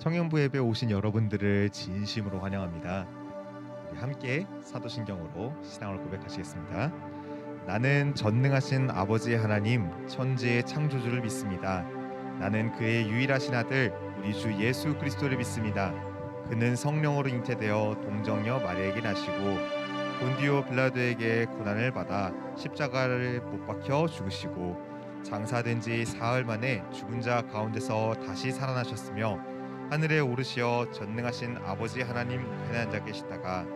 청년부 예배 오신 여러분들을 진심으로 환영합니다. 우리 함께 사도신경으로 신앙을 고백하시겠습니다. 나는 전능하신 아버지 하나님 천지의 창조주를 믿습니다. 나는 그의 유일하신 아들 우리 주 예수 그리스도를 믿습니다. 그는 성령으로 잉태되어 동정녀 마리아에게 나시고 본디오 빌라도에게 고난을 받아 십자가를 못 박혀 죽으시고 장사된 지 사흘 만에 죽은 자 가운데서 다시 살아나셨으며 하늘에 오르시어 전능하신 아버지 하나님 우편에 앉아 계시다가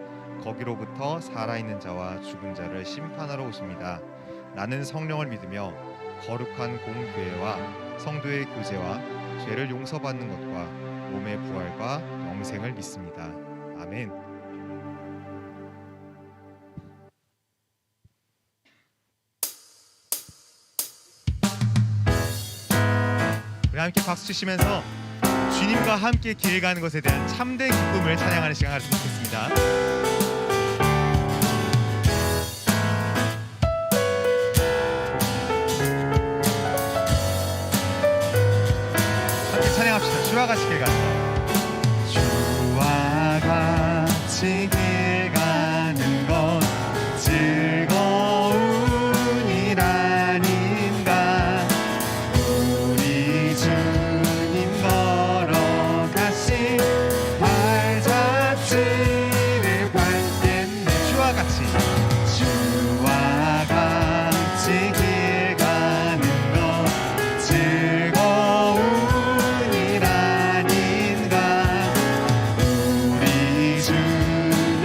거기로부터 살아있는 자와 죽은 자를 심판하러 오십니다. 나는 성령을 믿으며 거룩한 공교회와 성도의 교제와 죄를 용서받는 것과 몸의 부활과 영생을 믿습니다. 아멘. 우리 함께 박수 치시면서 주님과 함께 길 가는 것에 대한 참된 기쁨을 찬양하는 시간 가졌으면 좋겠습니다. 함께 찬양합시다. 주와 같이 길 가는 것. 주와 같이 길 가는 것 즐거운 일 아닌가. 우리 주님 걸어가신 발자취를 밟겠네. 주와 같이 길 가는 것 즐거운 일 아닌가. 우리 주님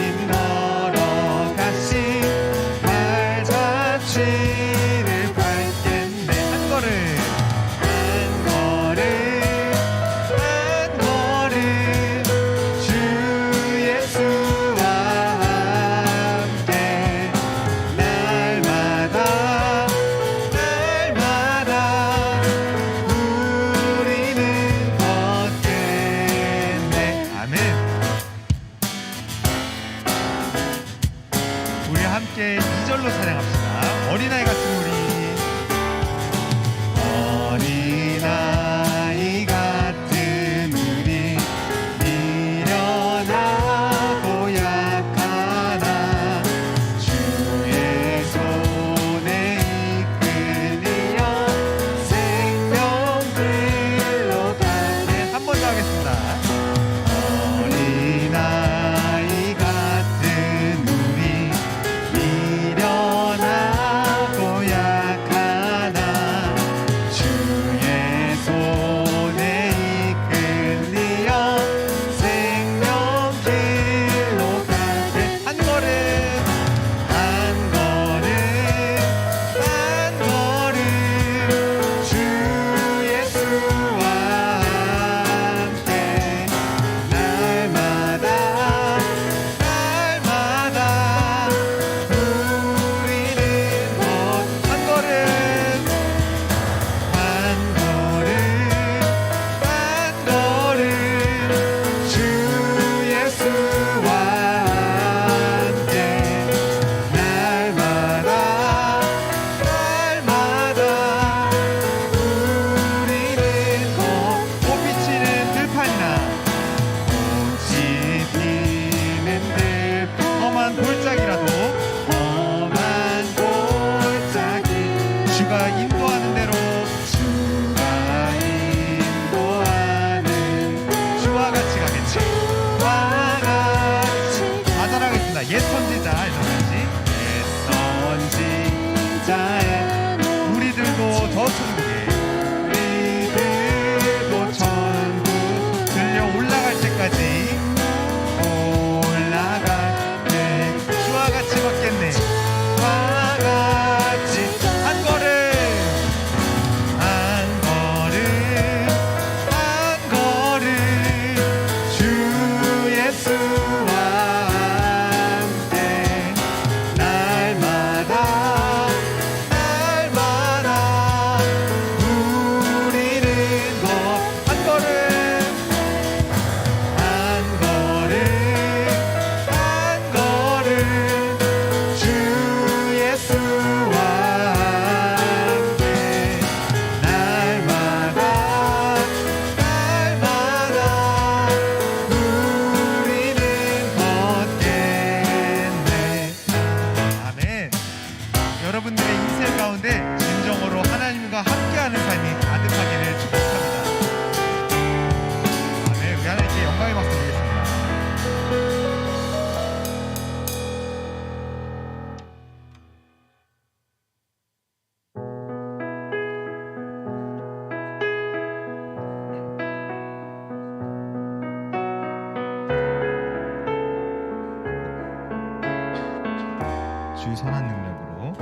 주 선한 능력으로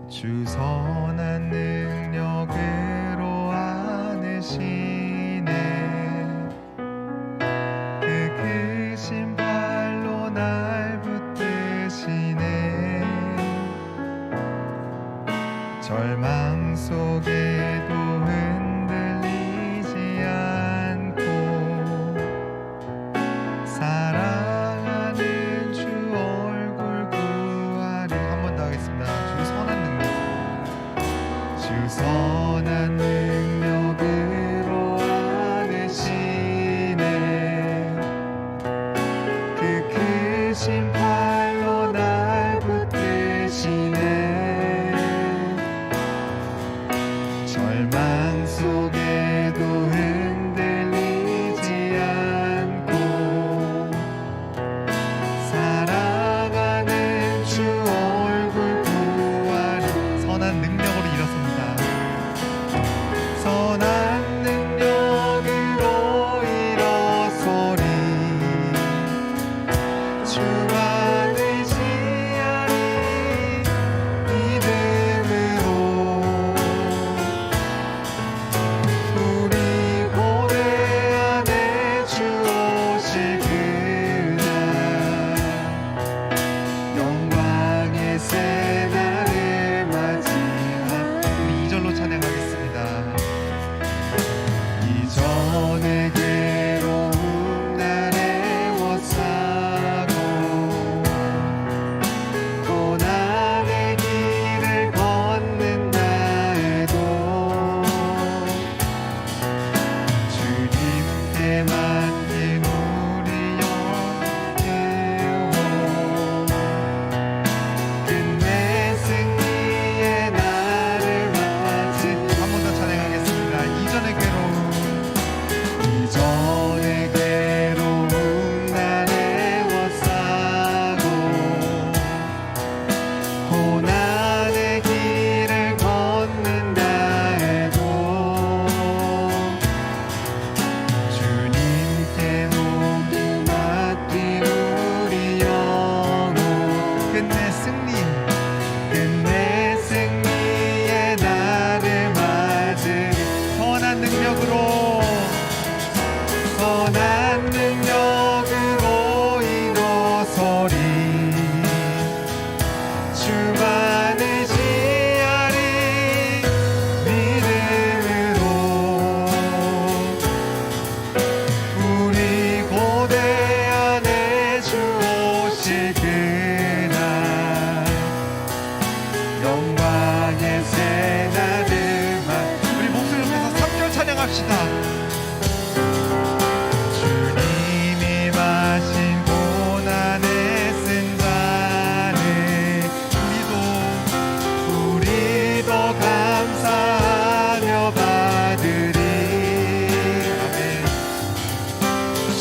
주 선한 능력으로 안으시네 그 크신 발로 날 붙드시네 절망 속에도 흔들리지 않고 사랑하는 주 얼굴 구하리 한 번 더 하겠습니다. 주 선한 능력 주 선한 능력으로 안으시네 그 크신 팔로 날 붙드시네 절망 속에도 흔들리지 않고 사랑하는 주 얼굴 구하리 선한 능력으로 일었습니다. 선한 능력으로 일어서리 주만 의지하리 믿음으로 우리 고대 안에 주 오실 그날 영광의 새날을 맞이하 우리 2절로 찬양하겠습니다. 이전의 괴로움 날 애워싸고 고난의 길을 걷는다 해도 주님께 맡긴 우리 영예호 끝내 승리의 날을 맞이 한 번 더 찬양하겠습니다. 이전의 괴로움 날 애워싸고 고난의 길을 걷는다 해도 주님께 모두 맡긴 우리 영혼 끝내 승리의 날을 맞으리 선한 능력으로 일어서리 주만 의지하리 믿음으로 우리 고대 안에 주 오실 그날 영광의 새날을 우리 목소리 높여서 3절 찬양합시다. 주님이 마신 고난의 쓴 잔을 우리도 감사하며 받으리 아멘.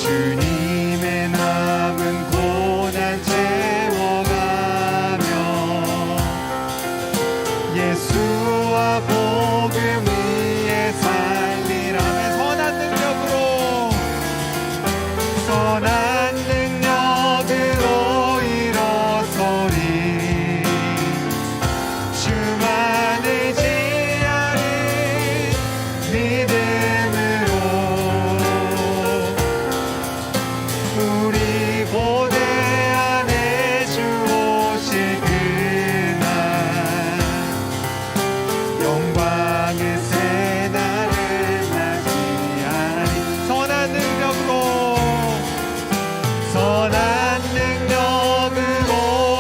주님의 남은 고난 채워가며 예수와 복음 위에 살리라면 선한 능력으로 일어서리 주만 의지하리 믿음으로 우리 고대 안에 주 오실 그날 영광의 새날을 맞이하리 선한 능력으로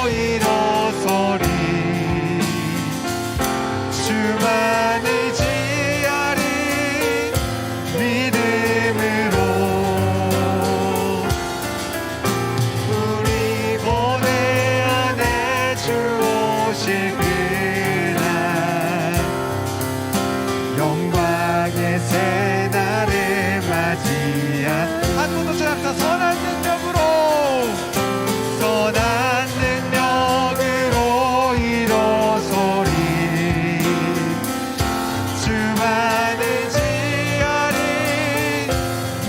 일어서리 주만 의지하리 믿음으로 우리 고대 안에 주 오실 그날 영광의 새날을 맞이한 한 번 더 찬양합시다. 선한 능력으로 일어서리 주만 의지하리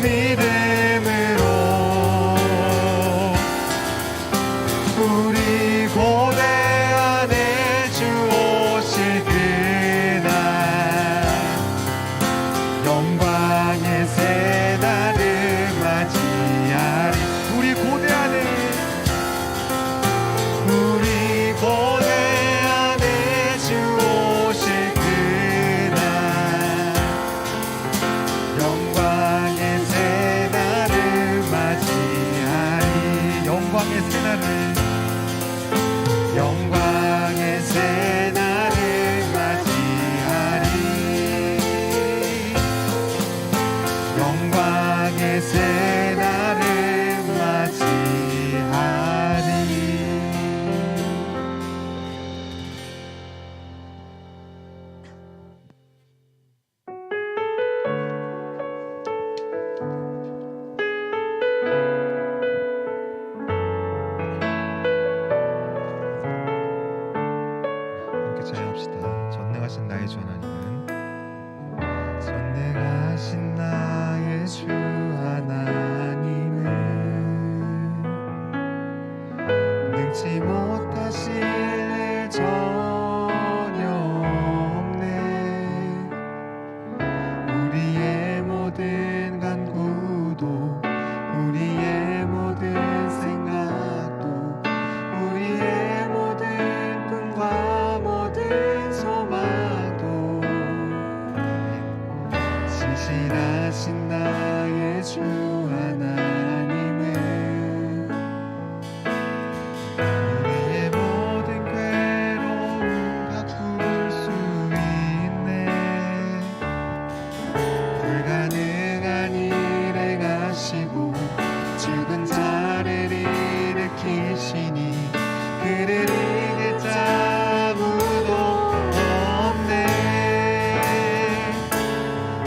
믿음으로 우리 고대 영광의 새 날을 맞이하리. 함께 찬양합시다. 전능하신 나의 주 하나님은, 전능하신 나의 주 하나님은 능치 못하실 일 전혀 없네. 우리의 모든 간구도, 우리의 모든 생각도, 우리의 모든 꿈과 모든 소망도 신실하신 나의 주 하나님은 우리의 모든 괴로움 바꿀 수 있네. 불가능한 일 행하시고 죽은 자를 일으키시니 그를 이길 자 아무도 없네.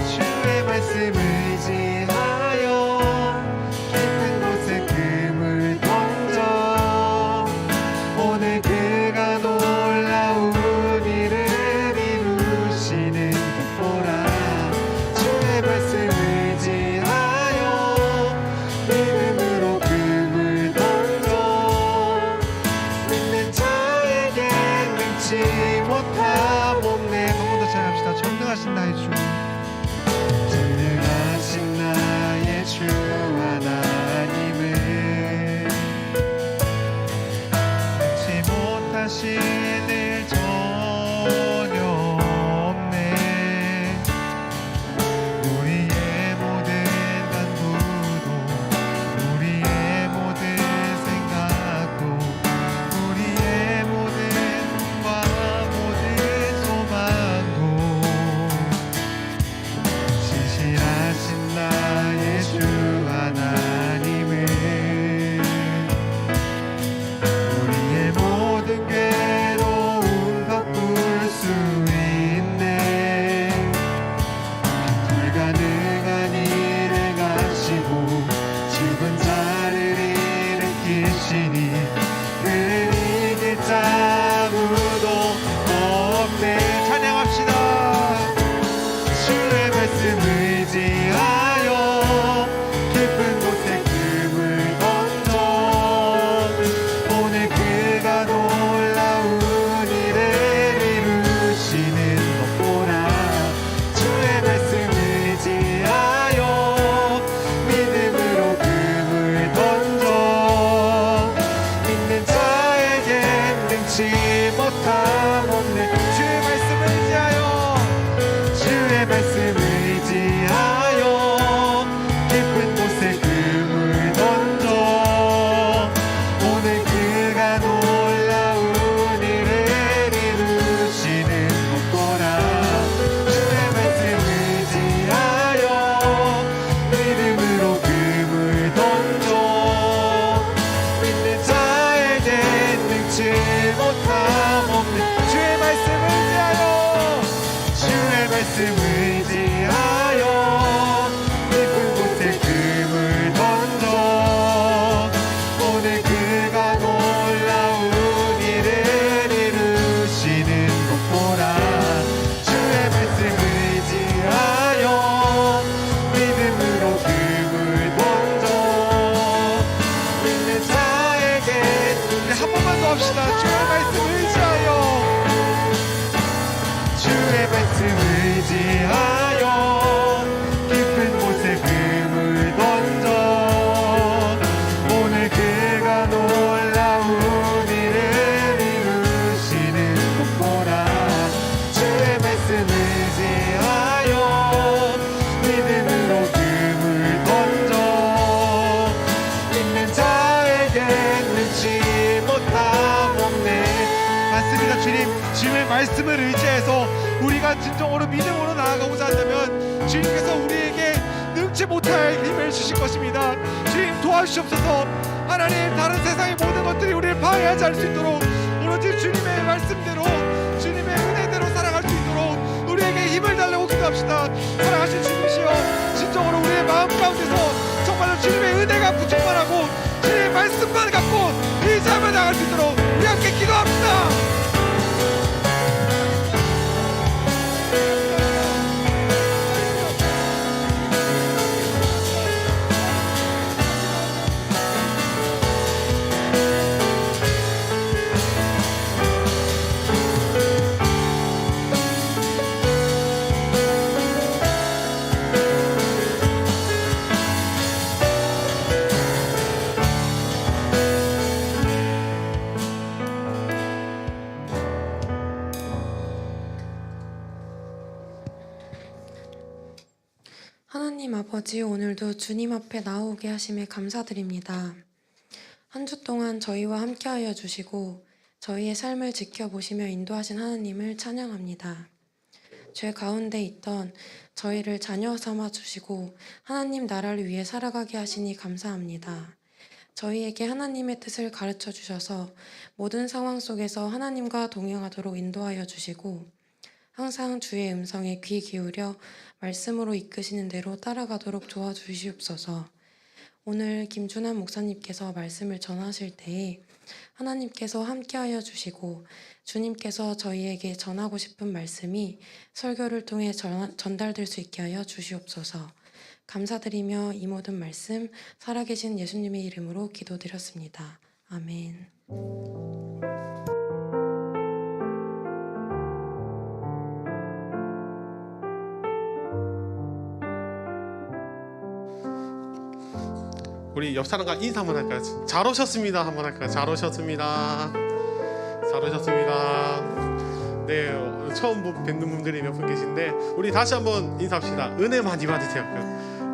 주의 말씀을 의지하여 깊은 곳에 금을 던져 오늘 그가 놀라운 일을 이루시는 것 보라. 주의 말씀을 의지하여 믿음으로 금을 던져 믿는 자에게 능치 못함 없네. 한 번 더 찬양합시다. 전능하신 나의 주, 전능하신 나의 주 하나님은 능치 못하실 일 전혀 없네. 우리의 모든 간구도, 우리의 모든 생각도, 우리의 모든 꿈과 모든 소망도 신실하신 나의 주 하나님은 우리의 모든 괴로움 바꿀 수 있네. 불가능한 일 행하시고 죽은 자를 일으키시니 그를 이길 자 아무도 없네. 찬양합시다. 주의 말씀 의지하여 깊은 곳에 금을 던져 오늘 그가 놀라운 일을 이루시는 것 보라. 주의 말씀 의지하여 믿음으로 금을 던져 믿는 자에게 능치 못함 없네. 주의 말씀 의지하여, 주의 말씀 의지하여 깊은 곳에 금을 던져 오늘 그가 놀라운 일을 이루시는 것 보라. 주의 말씀 의지하여 믿음으로 금을 던져 믿는 자에게 능치 못함 없네. 주의 말씀 의지하여, 주의 말씀 의지하여 깊은 곳에 금을 던져 오늘 그가 놀라운 일을 이루시는 것 보라. 주의 말씀 의지하여 믿음으로 금을 던져 믿는 자에게. 한 번만 더 합시다. 주의 말씀 의지하여, 주의 말씀 의지하여 깊은 곳에 금을 던져 오늘 그가 놀라운 일을 이루시는 것 보라. 주의 말씀 의지하여 믿음으로 금을 던져 믿는 자에게 능치 못함 없네. 맞습니다. 주님, 주님의 말씀을 의지해서 우리가 진정으로 믿음으로 나아가고자 한다면 주님께서 우리에게 능치 놓지 못할 힘을 주실 것입니다. 주님 도와주시옵소서. 하나님, 다른 세상의 모든 것들이 우리를 방해하지 않을 수 있도록 오로지 주님의 말씀대로 주님의 은혜대로 살아갈 수 있도록 우리에게 힘을 달라고 기도합시다. 사랑하신 주님이시여, 진정으로 우리의 마음 가운데서 정말로 주님의 은혜가 부족만하고 주님의 말씀만 갖고 의지하며 나갈 수 있도록 우리 함께 기도합시다. 하나님 아버지, 오늘도 주님 앞에 나오게 하심에 감사드립니다. 한 주 동안 저희와 함께하여 주시고 저희의 삶을 지켜보시며 인도하신 하나님을 찬양합니다. 죄 가운데 있던 저희를 자녀 삼아 주시고 하나님 나라를 위해 살아가게 하시니 감사합니다. 저희에게 하나님의 뜻을 가르쳐 주셔서 모든 상황 속에서 하나님과 동행하도록 인도하여 주시고 항상 주의 음성에 귀 기울여 말씀으로 이끄시는 대로 따라가도록 도와주시옵소서. 오늘 김준환 목사님께서 말씀을 전하실 때에 하나님께서 함께하여 주시고 주님께서 저희에게 전하고 싶은 말씀이 설교를 통해 전달될 수 있게 하여 주시옵소서. 감사드리며 이 모든 말씀 살아계신 예수님의 이름으로 기도드렸습니다. 아멘. 우리 옆 사람과 인사 한번 할까요? 잘 오셨습니다. 한번 할까요? 잘 오셨습니다. 잘 오셨습니다. 네, 처음 뵙는 분들이 몇 분 계신데 우리 다시 한번 인사합시다. 은혜 많이 받으세요.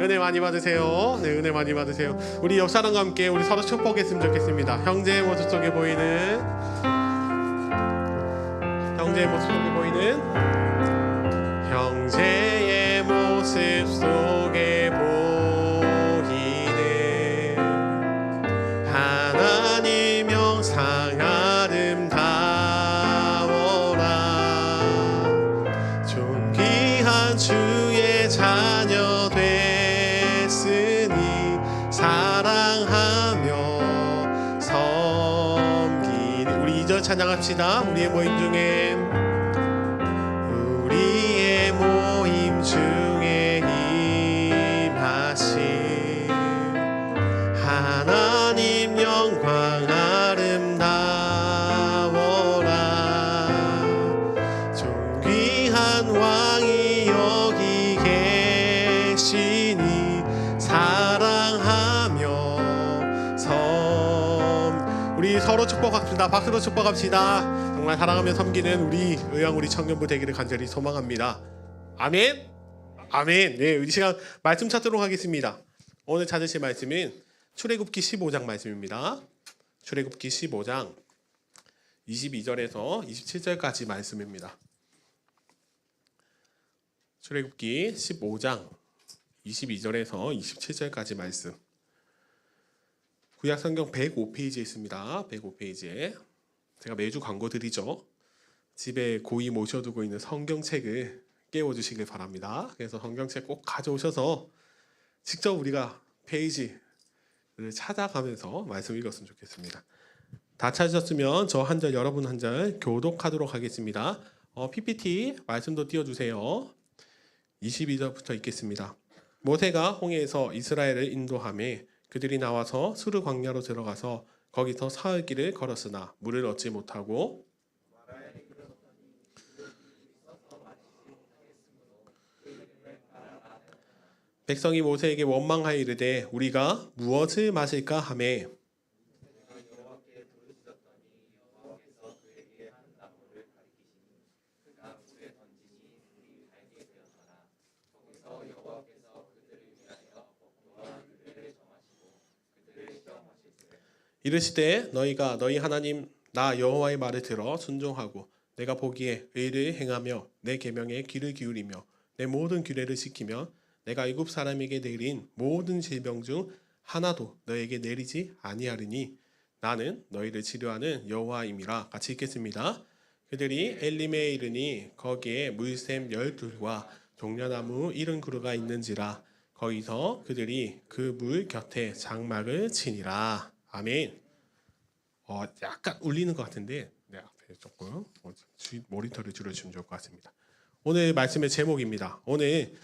은혜 많이 받으세요. 네, 은혜 많이 받으세요. 우리 옆 사람과 함께 우리 서로 축복했으면 좋겠습니다. 형제의 모습 속에 보이는 형제의 모습 속에 하나님 영상 아름다워라. 존귀한 주의 자녀 됐으니 사랑하며 섬기니. 우리 2절 찬양합시다. 우리의 모임 중에 임하신 하나님 영광 아름다워라. 존귀한 왕이 여기 계시니 사랑하며 우리 서로 축복합시다. 박수로 축복합시다. 정말 사랑하며 섬기는 우리 의왕 우리 청년부 되기를 간절히 소망합니다. 아멘. 아멘. 네, 이 시간 말씀 찾도록 하겠습니다. 오늘 찾으실 말씀은 출애굽기 15장 말씀입니다. 출애굽기 15장 22절에서 27절까지 말씀입니다. 출애굽기 15장 22절에서 27절까지 말씀. 구약 성경 105페이지에 있습니다. 105페이지에. 제가 매주 광고 드리죠. 집에 고이 모셔두고 있는 성경책을 깨워주시길 바랍니다. 그래서 성경책 꼭 가져오셔서 직접 우리가 페이지를 찾아가면서 말씀 읽었으면 좋겠습니다. 다 찾으셨으면 저 한 절 여러분 한 절 교독하도록 하겠습니다. PPT 말씀도 띄워주세요. 22절부터 읽겠습니다. 모세가 홍해에서 이스라엘을 인도하며 그들이 나와서 수르 광야로 들어가서 거기서 사흘 길을 걸었으나 물을 얻지 못하고 백성이 모세에게 원망하여 이르되 우리가 무엇을 마실까 하매 이르시되 너희가 너희 하나님 나 여호와의 말을 들어 순종하고 내가 보기에 의를 행하며 내 계명에 귀를 기울이며 내 모든 규례를 지키며 내가 애굽 사람에게 내린 모든 질병 중 하나도 너에게 내리지 아니하리니 나는 너희를 치료하는 여호와임이라. 같이 읽겠습니다. 그들이 엘림에 이르니 거기에 물샘 12과 종려나무 70그루가 있는지라. 거기서 그들이 그 물 곁에 장막을 치니라. 아멘. 약간 울리는 것 같은데 내 앞에 조금 모니터를 줄여주면 좋을 것 같습니다. 오늘 말씀의 제목입니다. 오늘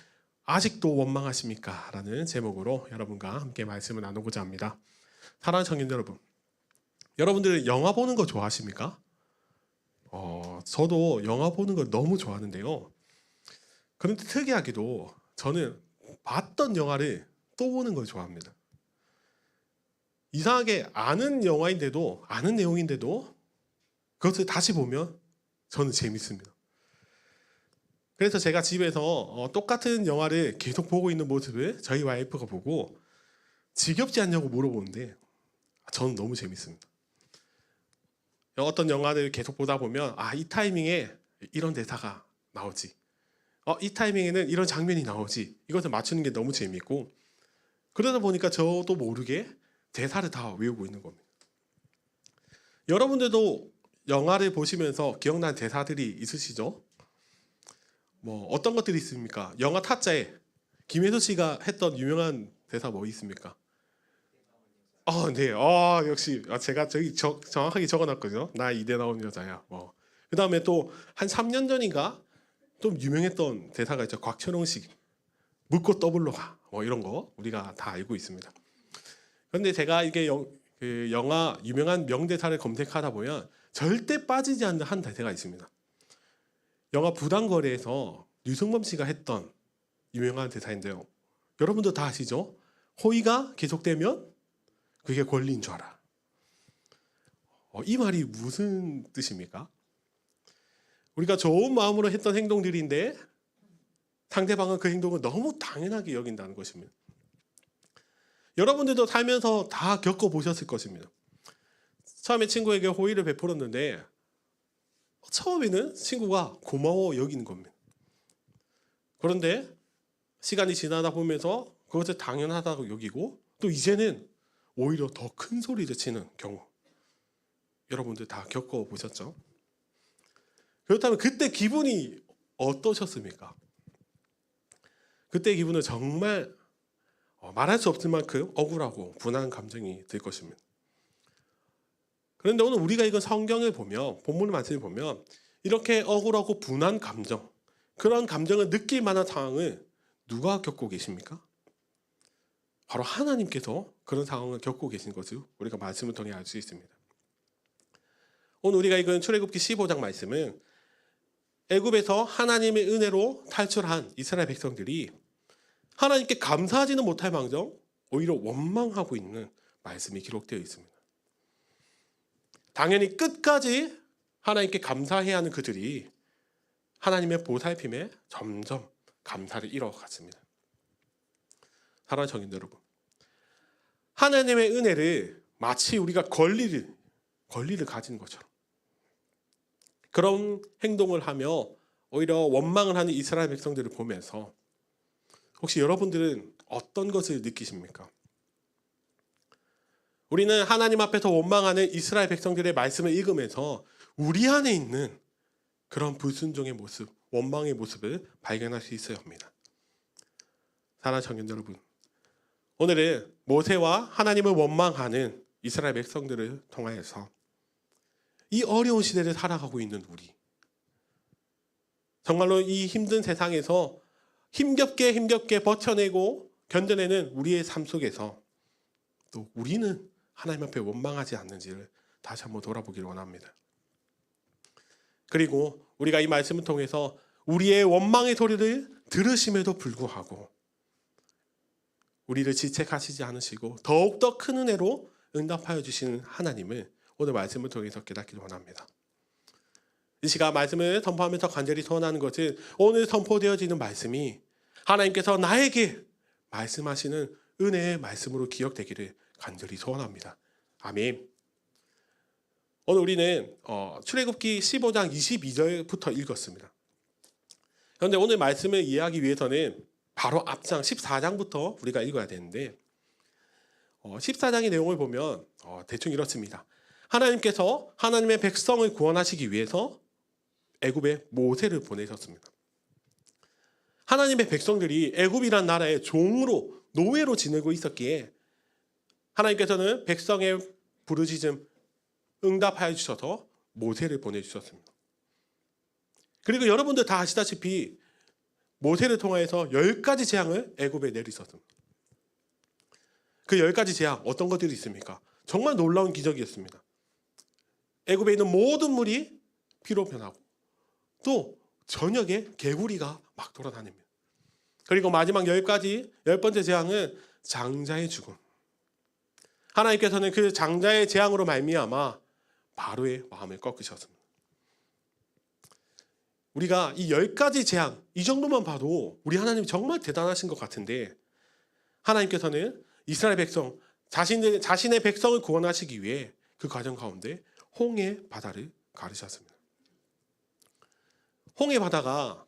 아직도 원망하십니까? 라는 제목으로 여러분과 함께 말씀을 나누고자 합니다. 사랑하는 청년 여러분, 여러분들 영화 보는 거 좋아하십니까? 저도 영화 보는 거 너무 좋아하는데요. 그런데 특이하게도 저는 봤던 영화를 또 보는 걸 좋아합니다. 이상하게 아는 영화인데도, 아는 내용인데도 그것을 다시 보면 저는 재밌습니다. 그래서 제가 집에서 똑같은 영화를 계속 보고 있는 모습을 저희 와이프가 보고 지겹지 않냐고 물어보는데 저는 너무 재밌습니다. 어떤 영화를 계속 보다 보면 이 타이밍에 이런 대사가 나오지, 이 타이밍에는 이런 장면이 나오지, 이것을 맞추는 게 너무 재밌고, 그러다 보니까 저도 모르게 대사를 다 외우고 있는 겁니다. 여러분들도 영화를 보시면서 기억나는 대사들이 있으시죠? 어떤 것들이 있습니까? 영화 타짜에 김혜수 씨가 했던 유명한 대사 뭐 있습니까? 네. 역시 제가 저기 정확하게 적어놨거든요. 나 이대 나온 여자야. 그 다음에 또 한 3년 전인가 좀 유명했던 대사가 있죠. 곽철용 씨 묻고 더블로 가. 이런 거 우리가 다 알고 있습니다. 그런데 제가 이게 그 영화 유명한 명대사를 검색하다 보면 절대 빠지지 않는 한 대사가 있습니다. 영화 부당거래에서 류승범 씨가 했던 유명한 대사인데요. 여러분도 다 아시죠? 호의가 계속되면 그게 권리인 줄 알아. 이 말이 무슨 뜻입니까? 우리가 좋은 마음으로 했던 행동들인데 상대방은 그 행동을 너무 당연하게 여긴다는 것입니다. 여러분들도 살면서 다 겪어보셨을 것입니다. 처음에 친구에게 호의를 베풀었는데 처음에는 친구가 고마워 여기는 겁니다. 그런데 시간이 지나다 보면서 그것을 당연하다고 여기고 또 이제는 오히려 더 큰 소리를 치는 경우, 여러분들 다 겪어보셨죠? 그렇다면 그때 기분이 어떠셨습니까? 그때 기분은 정말 말할 수 없을 만큼 억울하고 분한 감정이 들 것입니다. 그런데 오늘 우리가 읽은 성경을 보면, 본문 말씀을 보면 이렇게 억울하고 분한 감정, 그런 감정을 느낄 만한 상황을 누가 겪고 계십니까? 바로 하나님께서 그런 상황을 겪고 계신 것을 우리가 말씀을 통해 알 수 있습니다. 오늘 우리가 읽은 출애굽기 15장 말씀은 애굽에서 하나님의 은혜로 탈출한 이스라엘 백성들이 하나님께 감사하지는 못할 망정 오히려 원망하고 있는 말씀이 기록되어 있습니다. 당연히 끝까지 하나님께 감사해야 하는 그들이 하나님의 보살핌에 점점 감사를 잃어갔습니다. 사랑하는 청년 여러분, 하나님의 은혜를 마치 우리가 권리를 가진 것처럼 그런 행동을 하며 오히려 원망을 하는 이스라엘 백성들을 보면서 혹시 여러분들은 어떤 것을 느끼십니까? 우리는 하나님 앞에서 원망하는 이스라엘 백성들의 말씀을 읽으면서 우리 안에 있는 그런 불순종의 모습, 원망의 모습을 발견할 수 있어야 합니다. 사랑하는 청년 여러분, 오늘은 모세와 하나님을 원망하는 이스라엘 백성들을 통하여서 이 어려운 시대를 살아가고 있는 우리, 정말로 이 힘든 세상에서 힘겹게 버텨내고 견뎌내는 우리의 삶 속에서 또 우리는 하나님 앞에 원망하지 않는지를 다시 한번 돌아보기를 원합니다. 그리고 우리가 이 말씀을 통해서 우리의 원망의 소리를 들으심에도 불구하고 우리를 질책하시지 않으시고 더욱더 큰 은혜로 응답하여 주시는 하나님을 오늘 말씀을 통해서 깨닫기를 원합니다. 이 시간 말씀을 선포하면서 간절히 소원하는 것은 오늘 선포되어지는 말씀이 하나님께서 나에게 말씀하시는 은혜의 말씀으로 기억되기를 간절히 소원합니다. 아멘. 오늘 우리는 출애굽기 15장 22절부터 읽었습니다. 그런데 오늘 말씀을 이해하기 위해서는 바로 앞장 14장부터 우리가 읽어야 되는데 14장의 내용을 보면 대충 이렇습니다. 하나님께서 하나님의 백성을 구원하시기 위해서 애굽에 모세를 보내셨습니다. 하나님의 백성들이 애굽이란 나라의 종으로 노예로 지내고 있었기에 하나님께서는 백성의 부르짖음 응답하여 주셔서 모세를 보내주셨습니다. 그리고 여러분들 다 아시다시피 모세를 통하여서 10가지 재앙을 애굽에 내리셨습니다. 그 10가지 재앙 어떤 것들이 있습니까? 정말 놀라운 기적이었습니다. 애굽에 있는 모든 물이 피로 변하고 또 저녁에 개구리가 막 돌아다닙니다. 그리고 마지막 10번째 재앙은 장자의 죽음. 하나님께서는 그 장자의 재앙으로 말미암아 바로의 마음을 꺾으셨습니다. 우리가 이 10가지 재앙 이 정도만 봐도 우리 하나님 정말 대단하신 것 같은데 하나님께서는 이스라엘 백성 자신의 백성을 구원하시기 위해 그 과정 가운데 홍해 바다를 가르셨습니다. 홍해 바다가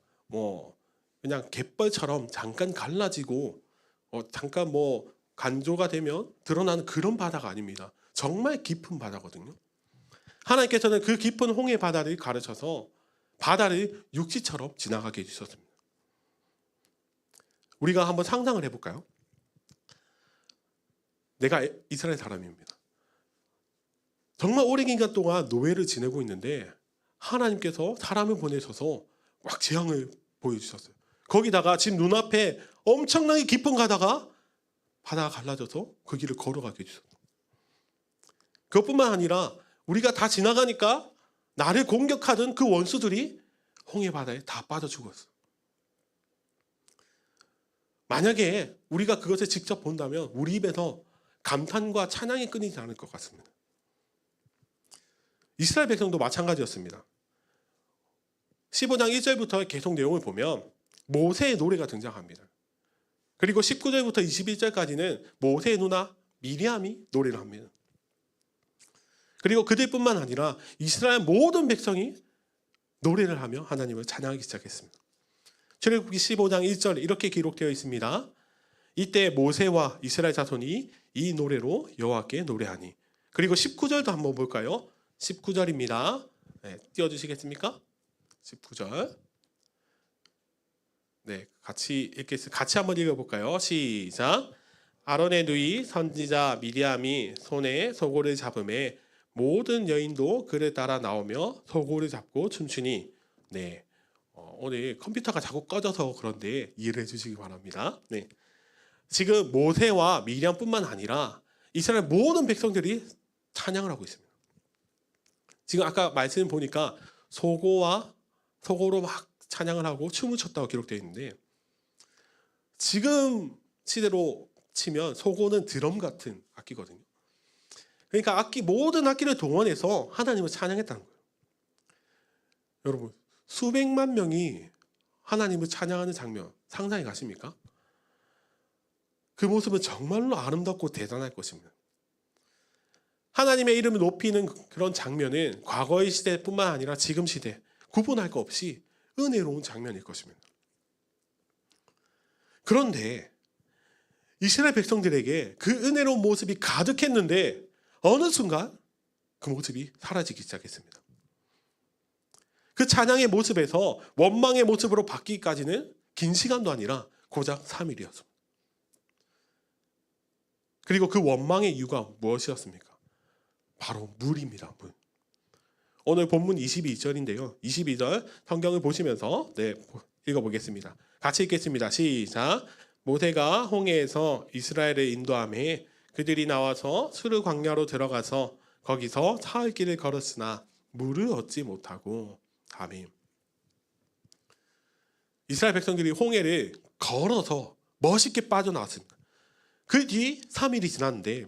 그냥 갯벌처럼 잠깐 갈라지고 잠깐 간조가 되면 드러나는 그런 바다가 아닙니다. 정말 깊은 바다거든요. 하나님께서는 그 깊은 홍해 바다를 가르쳐서 바다를 육지처럼 지나가게 해주셨습니다. 우리가 한번 상상을 해볼까요? 내가 이스라엘 사람입니다. 정말 오랜 기간 동안 노예를 지내고 있는데 하나님께서 사람을 보내셔서 막 재앙을 보여주셨어요. 거기다가 지금 눈앞에 엄청나게 깊은 바다가 갈라져서 그 길을 걸어가게 해주셨어요. 그것뿐만 아니라 우리가 다 지나가니까 나를 공격하던 그 원수들이 홍해 바다에 다 빠져 죽었어요. 만약에 우리가 그것을 직접 본다면 우리 입에서 감탄과 찬양이 끊이지 않을 것 같습니다. 이스라엘 백성도 마찬가지였습니다. 15장 1절부터 계속 내용을 보면 모세의 노래가 등장합니다. 그리고 19절부터 21절까지는 모세의 누나 미리암이 노래를 합니다. 그리고 그들뿐만 아니라 이스라엘 모든 백성이 노래를 하며 하나님을 찬양하기 시작했습니다. 출애굽기 15장 1절 이렇게 기록되어 있습니다. 이때 모세와 이스라엘 자손이 이 노래로 여호와께 노래하니. 그리고 19절도 한번 볼까요? 19절입니다. 네, 띄워주시겠습니까? 19절. 네, 같이 한번 읽어볼까요? 시작. 아론의 누이 선지자 미리암이 손에 소고를 잡음에 모든 여인도 그를 따라 나오며 소고를 잡고 춤추니. 네, 오늘 컴퓨터가 자꾸 꺼져서 그런데 이해를 해주시기 바랍니다. 네, 지금 모세와 미리암뿐만 아니라 이스라엘 모든 백성들이 찬양을 하고 있습니다. 지금 아까 말씀 보니까 소고로 막 찬양을 하고 춤을 췄다고 기록되어 있는데 지금 시대로 치면 소고는 드럼 같은 악기거든요. 그러니까 모든 악기를 동원해서 하나님을 찬양했다는 거예요. 여러분, 수백만 명이 하나님을 찬양하는 장면 상상이 가십니까? 그 모습은 정말로 아름답고 대단할 것입니다. 하나님의 이름을 높이는 그런 장면은 과거의 시대뿐만 아니라 지금 시대 구분할 거 없이 은혜로운 장면일 것입니다. 그런데 이스라엘 백성들에게 그 은혜로운 모습이 가득했는데 어느 순간 그 모습이 사라지기 시작했습니다. 그 찬양의 모습에서 원망의 모습으로 바뀌기까지는 긴 시간도 아니라 고작 3일이었습니다. 그리고 그 원망의 이유가 무엇이었습니까? 바로 물입니다. 물. 오늘 본문 22절인데요. 22절 성경을 보시면서 읽어보겠습니다. 같이 읽겠습니다. 시작. 모세가 홍해에서 이스라엘을 인도하매 그들이 나와서 수르 광야로 들어가서 거기서 사흘 길을 걸었으나 물을 얻지 못하고. 아멘. 이스라엘 백성들이 홍해를 걸어서 멋있게 빠져나왔습니다. 그 뒤 3일이 지났는데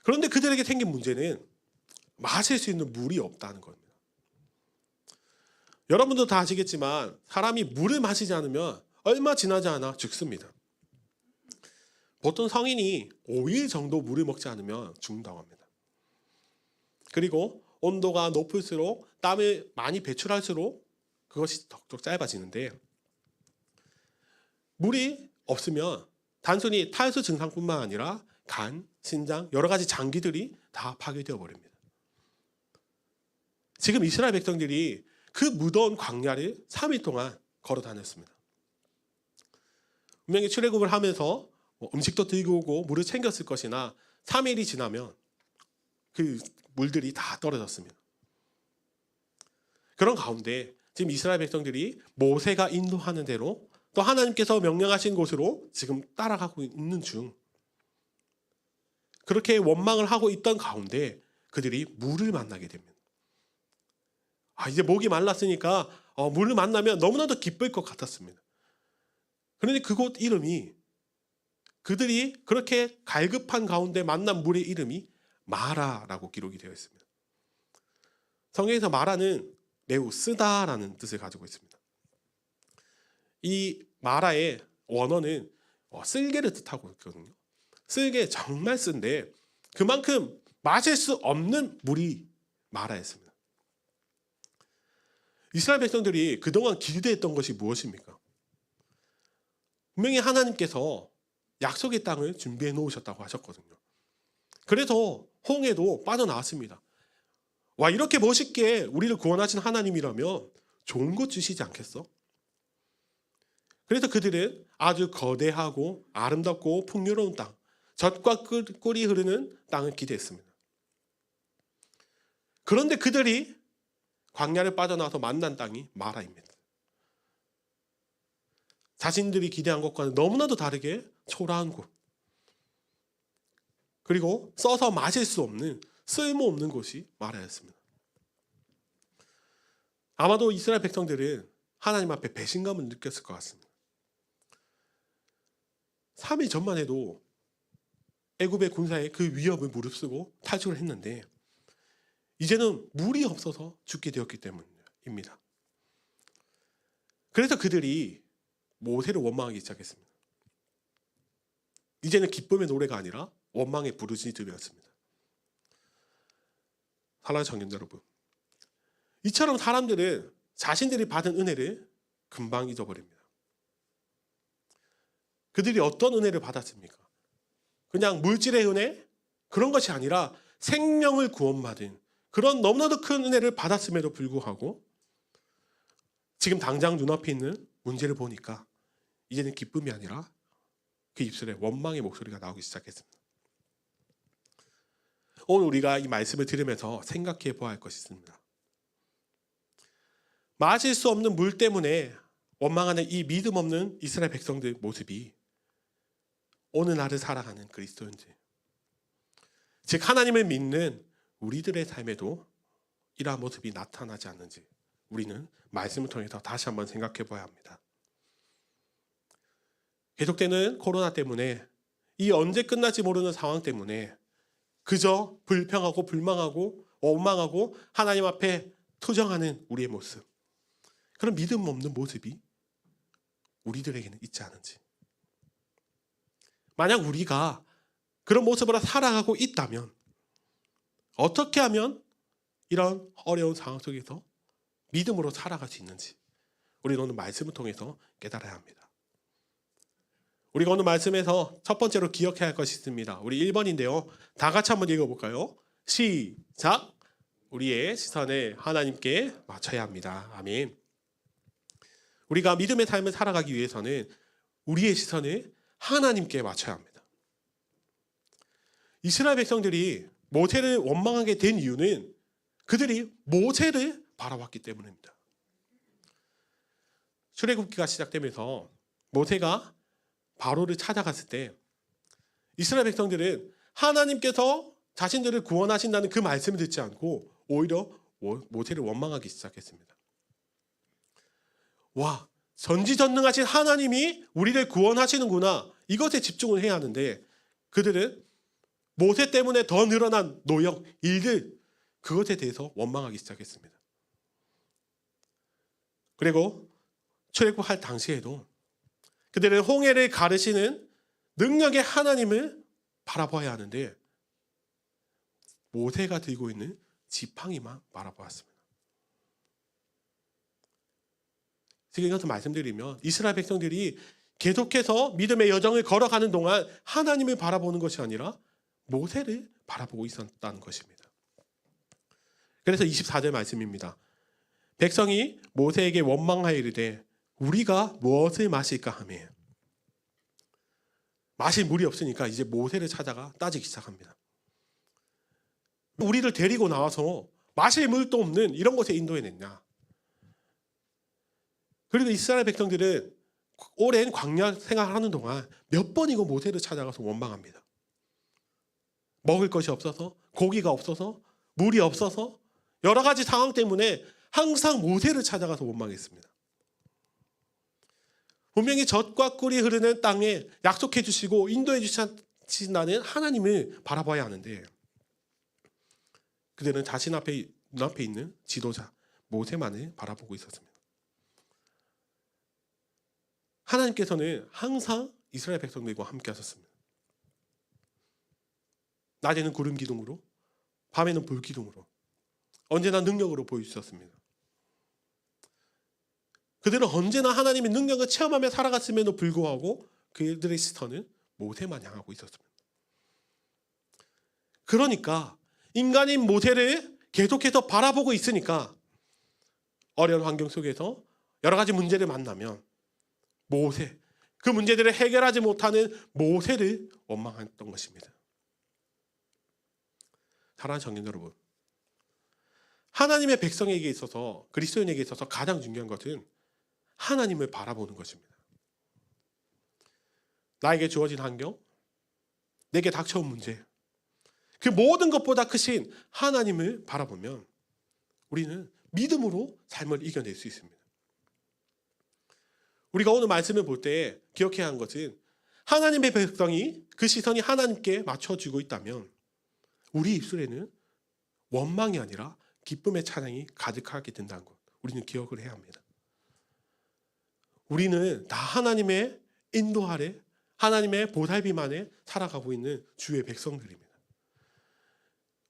그런데 그들에게 생긴 문제는 마실 수 있는 물이 없다는 겁니다. 여러분도 다 아시겠지만 사람이 물을 마시지 않으면 얼마 지나지 않아 죽습니다. 보통 성인이 5일 정도 물을 먹지 않으면 죽는다고 합니다. 그리고 온도가 높을수록 땀을 많이 배출할수록 그것이 덕적 짧아지는데 물이 없으면 단순히 탈수 증상뿐만 아니라 간, 신장, 여러 가지 장기들이 다 파괴되어 버립니다. 지금 이스라엘 백성들이 그 무더운 광야를 3일 동안 걸어 다녔습니다. 분명히 출애굽을 하면서 음식도 들고 오고 물을 챙겼을 것이나 3일이 지나면 그 물들이 다 떨어졌습니다. 그런 가운데 지금 이스라엘 백성들이 모세가 인도하는 대로 또 하나님께서 명령하신 곳으로 지금 따라가고 있는 중, 그렇게 원망을 하고 있던 가운데 그들이 물을 만나게 됩니다. 이제 목이 말랐으니까 물을 만나면 너무나도 기쁠 것 같았습니다. 그런데 그곳 이름이, 그들이 그렇게 갈급한 가운데 만난 물의 이름이 마라라고 기록이 되어 있습니다. 성경에서 마라는 매우 쓰다라는 뜻을 가지고 있습니다. 이 마라의 원어는 쓸개를 뜻하고 있거든요. 쓸개, 정말 쓴데 그만큼 마실 수 없는 물이 마라였습니다. 이스라엘 백성들이 그동안 기대했던 것이 무엇입니까? 분명히 하나님께서 약속의 땅을 준비해 놓으셨다고 하셨거든요. 그래서 홍해도 빠져나왔습니다. 와, 이렇게 멋있게 우리를 구원하신 하나님이라면 좋은 것 주시지 않겠어? 그래서 그들은 아주 거대하고 아름답고 풍요로운 땅, 젖과 꿀이 흐르는 땅을 기대했습니다. 그런데 그들이 광야를 빠져나와서 만난 땅이 마라입니다. 자신들이 기대한 것과는 너무나도 다르게 초라한 곳, 그리고 써서 마실 수 없는 쓸모없는 곳이 마라였습니다. 아마도 이스라엘 백성들은 하나님 앞에 배신감을 느꼈을 것 같습니다. 3일 전만 해도 애굽의 군사의 그 위협을 무릅쓰고 탈출을 했는데 이제는 물이 없어서 죽게 되었기 때문입니다. 그래서 그들이 모세를 원망하기 시작했습니다. 이제는 기쁨의 노래가 아니라 원망의 부르짖음이었습니다. 사랑하는 청년 여러분, 이처럼 사람들은 자신들이 받은 은혜를 금방 잊어버립니다. 그들이 어떤 은혜를 받았습니까? 그냥 물질의 은혜? 그런 것이 아니라 생명을 구원받은 그런 너무나도 큰 은혜를 받았음에도 불구하고 지금 당장 눈앞에 있는 문제를 보니까 이제는 기쁨이 아니라 그 입술에 원망의 목소리가 나오기 시작했습니다. 오늘 우리가 이 말씀을 들으면서 생각해 보아야 할 것이 있습니다. 마실 수 없는 물 때문에 원망하는 이 믿음 없는 이스라엘 백성들 모습이 오늘날을 살아가는 그리스도인들, 즉 하나님을 믿는 우리들의 삶에도 이러한 모습이 나타나지 않는지 우리는 말씀을 통해서 다시 한번 생각해 봐야 합니다. 계속되는 코로나 때문에, 이 언제 끝날지 모르는 상황 때문에 그저 불평하고 불망하고 원망하고 하나님 앞에 투정하는 우리의 모습, 그런 믿음 없는 모습이 우리들에게는 있지 않은지, 만약 우리가 그런 모습으로 살아가고 있다면 어떻게 하면 이런 어려운 상황 속에서 믿음으로 살아갈 수 있는지 우리는 오늘 말씀을 통해서 깨달아야 합니다. 우리가 오늘 말씀에서 첫 번째로 기억해야 할 것이 있습니다. 우리 1번인데요. 다 같이 한번 읽어볼까요? 시작! 우리의 시선을 하나님께 맞춰야 합니다. 아멘. 우리가 믿음의 삶을 살아가기 위해서는 우리의 시선을 하나님께 맞춰야 합니다. 이스라엘 백성들이 모세를 원망하게 된 이유는 그들이 모세를 바라봤기 때문입니다. 출애굽기가 시작되면서 모세가 바로를 찾아갔을 때 이스라엘 백성들은 하나님께서 자신들을 구원하신다는 그 말씀을 듣지 않고 오히려 모세를 원망하기 시작했습니다. 와, 전지전능하신 하나님이 우리를 구원하시는구나, 이것에 집중을 해야 하는데 그들은 모세 때문에 더 늘어난 노역, 일들, 그것에 대해서 원망하기 시작했습니다. 그리고 출애굽할 당시에도 그들은 홍해를 가르시는 능력의 하나님을 바라봐야 하는데 모세가 들고 있는 지팡이만 바라보았습니다. 지금 이것을 말씀드리면 이스라엘 백성들이 계속해서 믿음의 여정을 걸어가는 동안 하나님을 바라보는 것이 아니라 모세를 바라보고 있었다는 것입니다. 그래서 24절 말씀입니다. 백성이 모세에게 원망하여 이르되 우리가 무엇을 마실까 하며, 마실 물이 없으니까 이제 모세를 찾아가 따지기 시작합니다. 우리를 데리고 나와서 마실 물도 없는 이런 곳에 인도해냈냐. 그리고 이스라엘 백성들은 오랜 광야 생활하는 동안 몇 번이고 모세를 찾아가서 원망합니다. 먹을 것이 없어서, 고기가 없어서, 물이 없어서, 여러 가지 상황 때문에 항상 모세를 찾아가서 원망했습니다. 분명히 젖과 꿀이 흐르는 땅에 약속해 주시고 인도해 주신다는 하나님을 바라봐야 하는데, 그들은 자신 앞에 눈앞에 있는 지도자 모세만을 바라보고 있었습니다. 하나님께서는 항상 이스라엘 백성들과 함께 하셨습니다. 낮에는 구름 기둥으로, 밤에는 불 기둥으로, 언제나 능력으로 보여주셨습니다. 그들은 언제나 하나님의 능력을 체험하며 살아갔음에도 불구하고 그들의 시선은 모세만 향하고 있었습니다. 그러니까 인간인 모세를 계속해서 바라보고 있으니까 어려운 환경 속에서 여러 가지 문제를 만나면 모세, 그 문제들을 해결하지 못하는 모세를 원망했던 것입니다. 사랑하는 청년 여러분, 하나님의 백성에게 있어서, 그리스도인에게 있어서 가장 중요한 것은 하나님을 바라보는 것입니다. 나에게 주어진 환경, 내게 닥쳐온 문제, 그 모든 것보다 크신 하나님을 바라보면 우리는 믿음으로 삶을 이겨낼 수 있습니다. 우리가 오늘 말씀을 볼 때 기억해야 하는 것은 하나님의 백성이 그 시선이 하나님께 맞춰지고 있다면 우리 입술에는 원망이 아니라 기쁨의 찬양이 가득하게 된다는 것, 우리는 기억을 해야 합니다. 우리는 다 하나님의 인도 아래, 하나님의 보살핌 안에 살아가고 있는 주의 백성들입니다.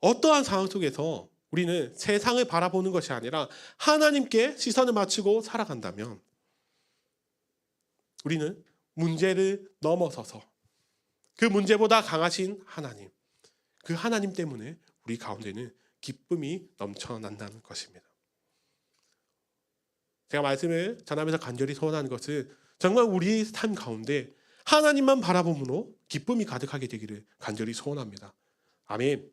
어떠한 상황 속에서 우리는 세상을 바라보는 것이 아니라 하나님께 시선을 맞추고 살아간다면 우리는 문제를 넘어서서 그 문제보다 강하신 하나님, 그 하나님 때문에 우리 가운데는 기쁨이 넘쳐난다는 것입니다. 제가 말씀을 전하면서 간절히 소원하는 것은 정말 우리 삶 가운데 하나님만 바라봄으로 기쁨이 가득하게 되기를 간절히 소원합니다. 아멘.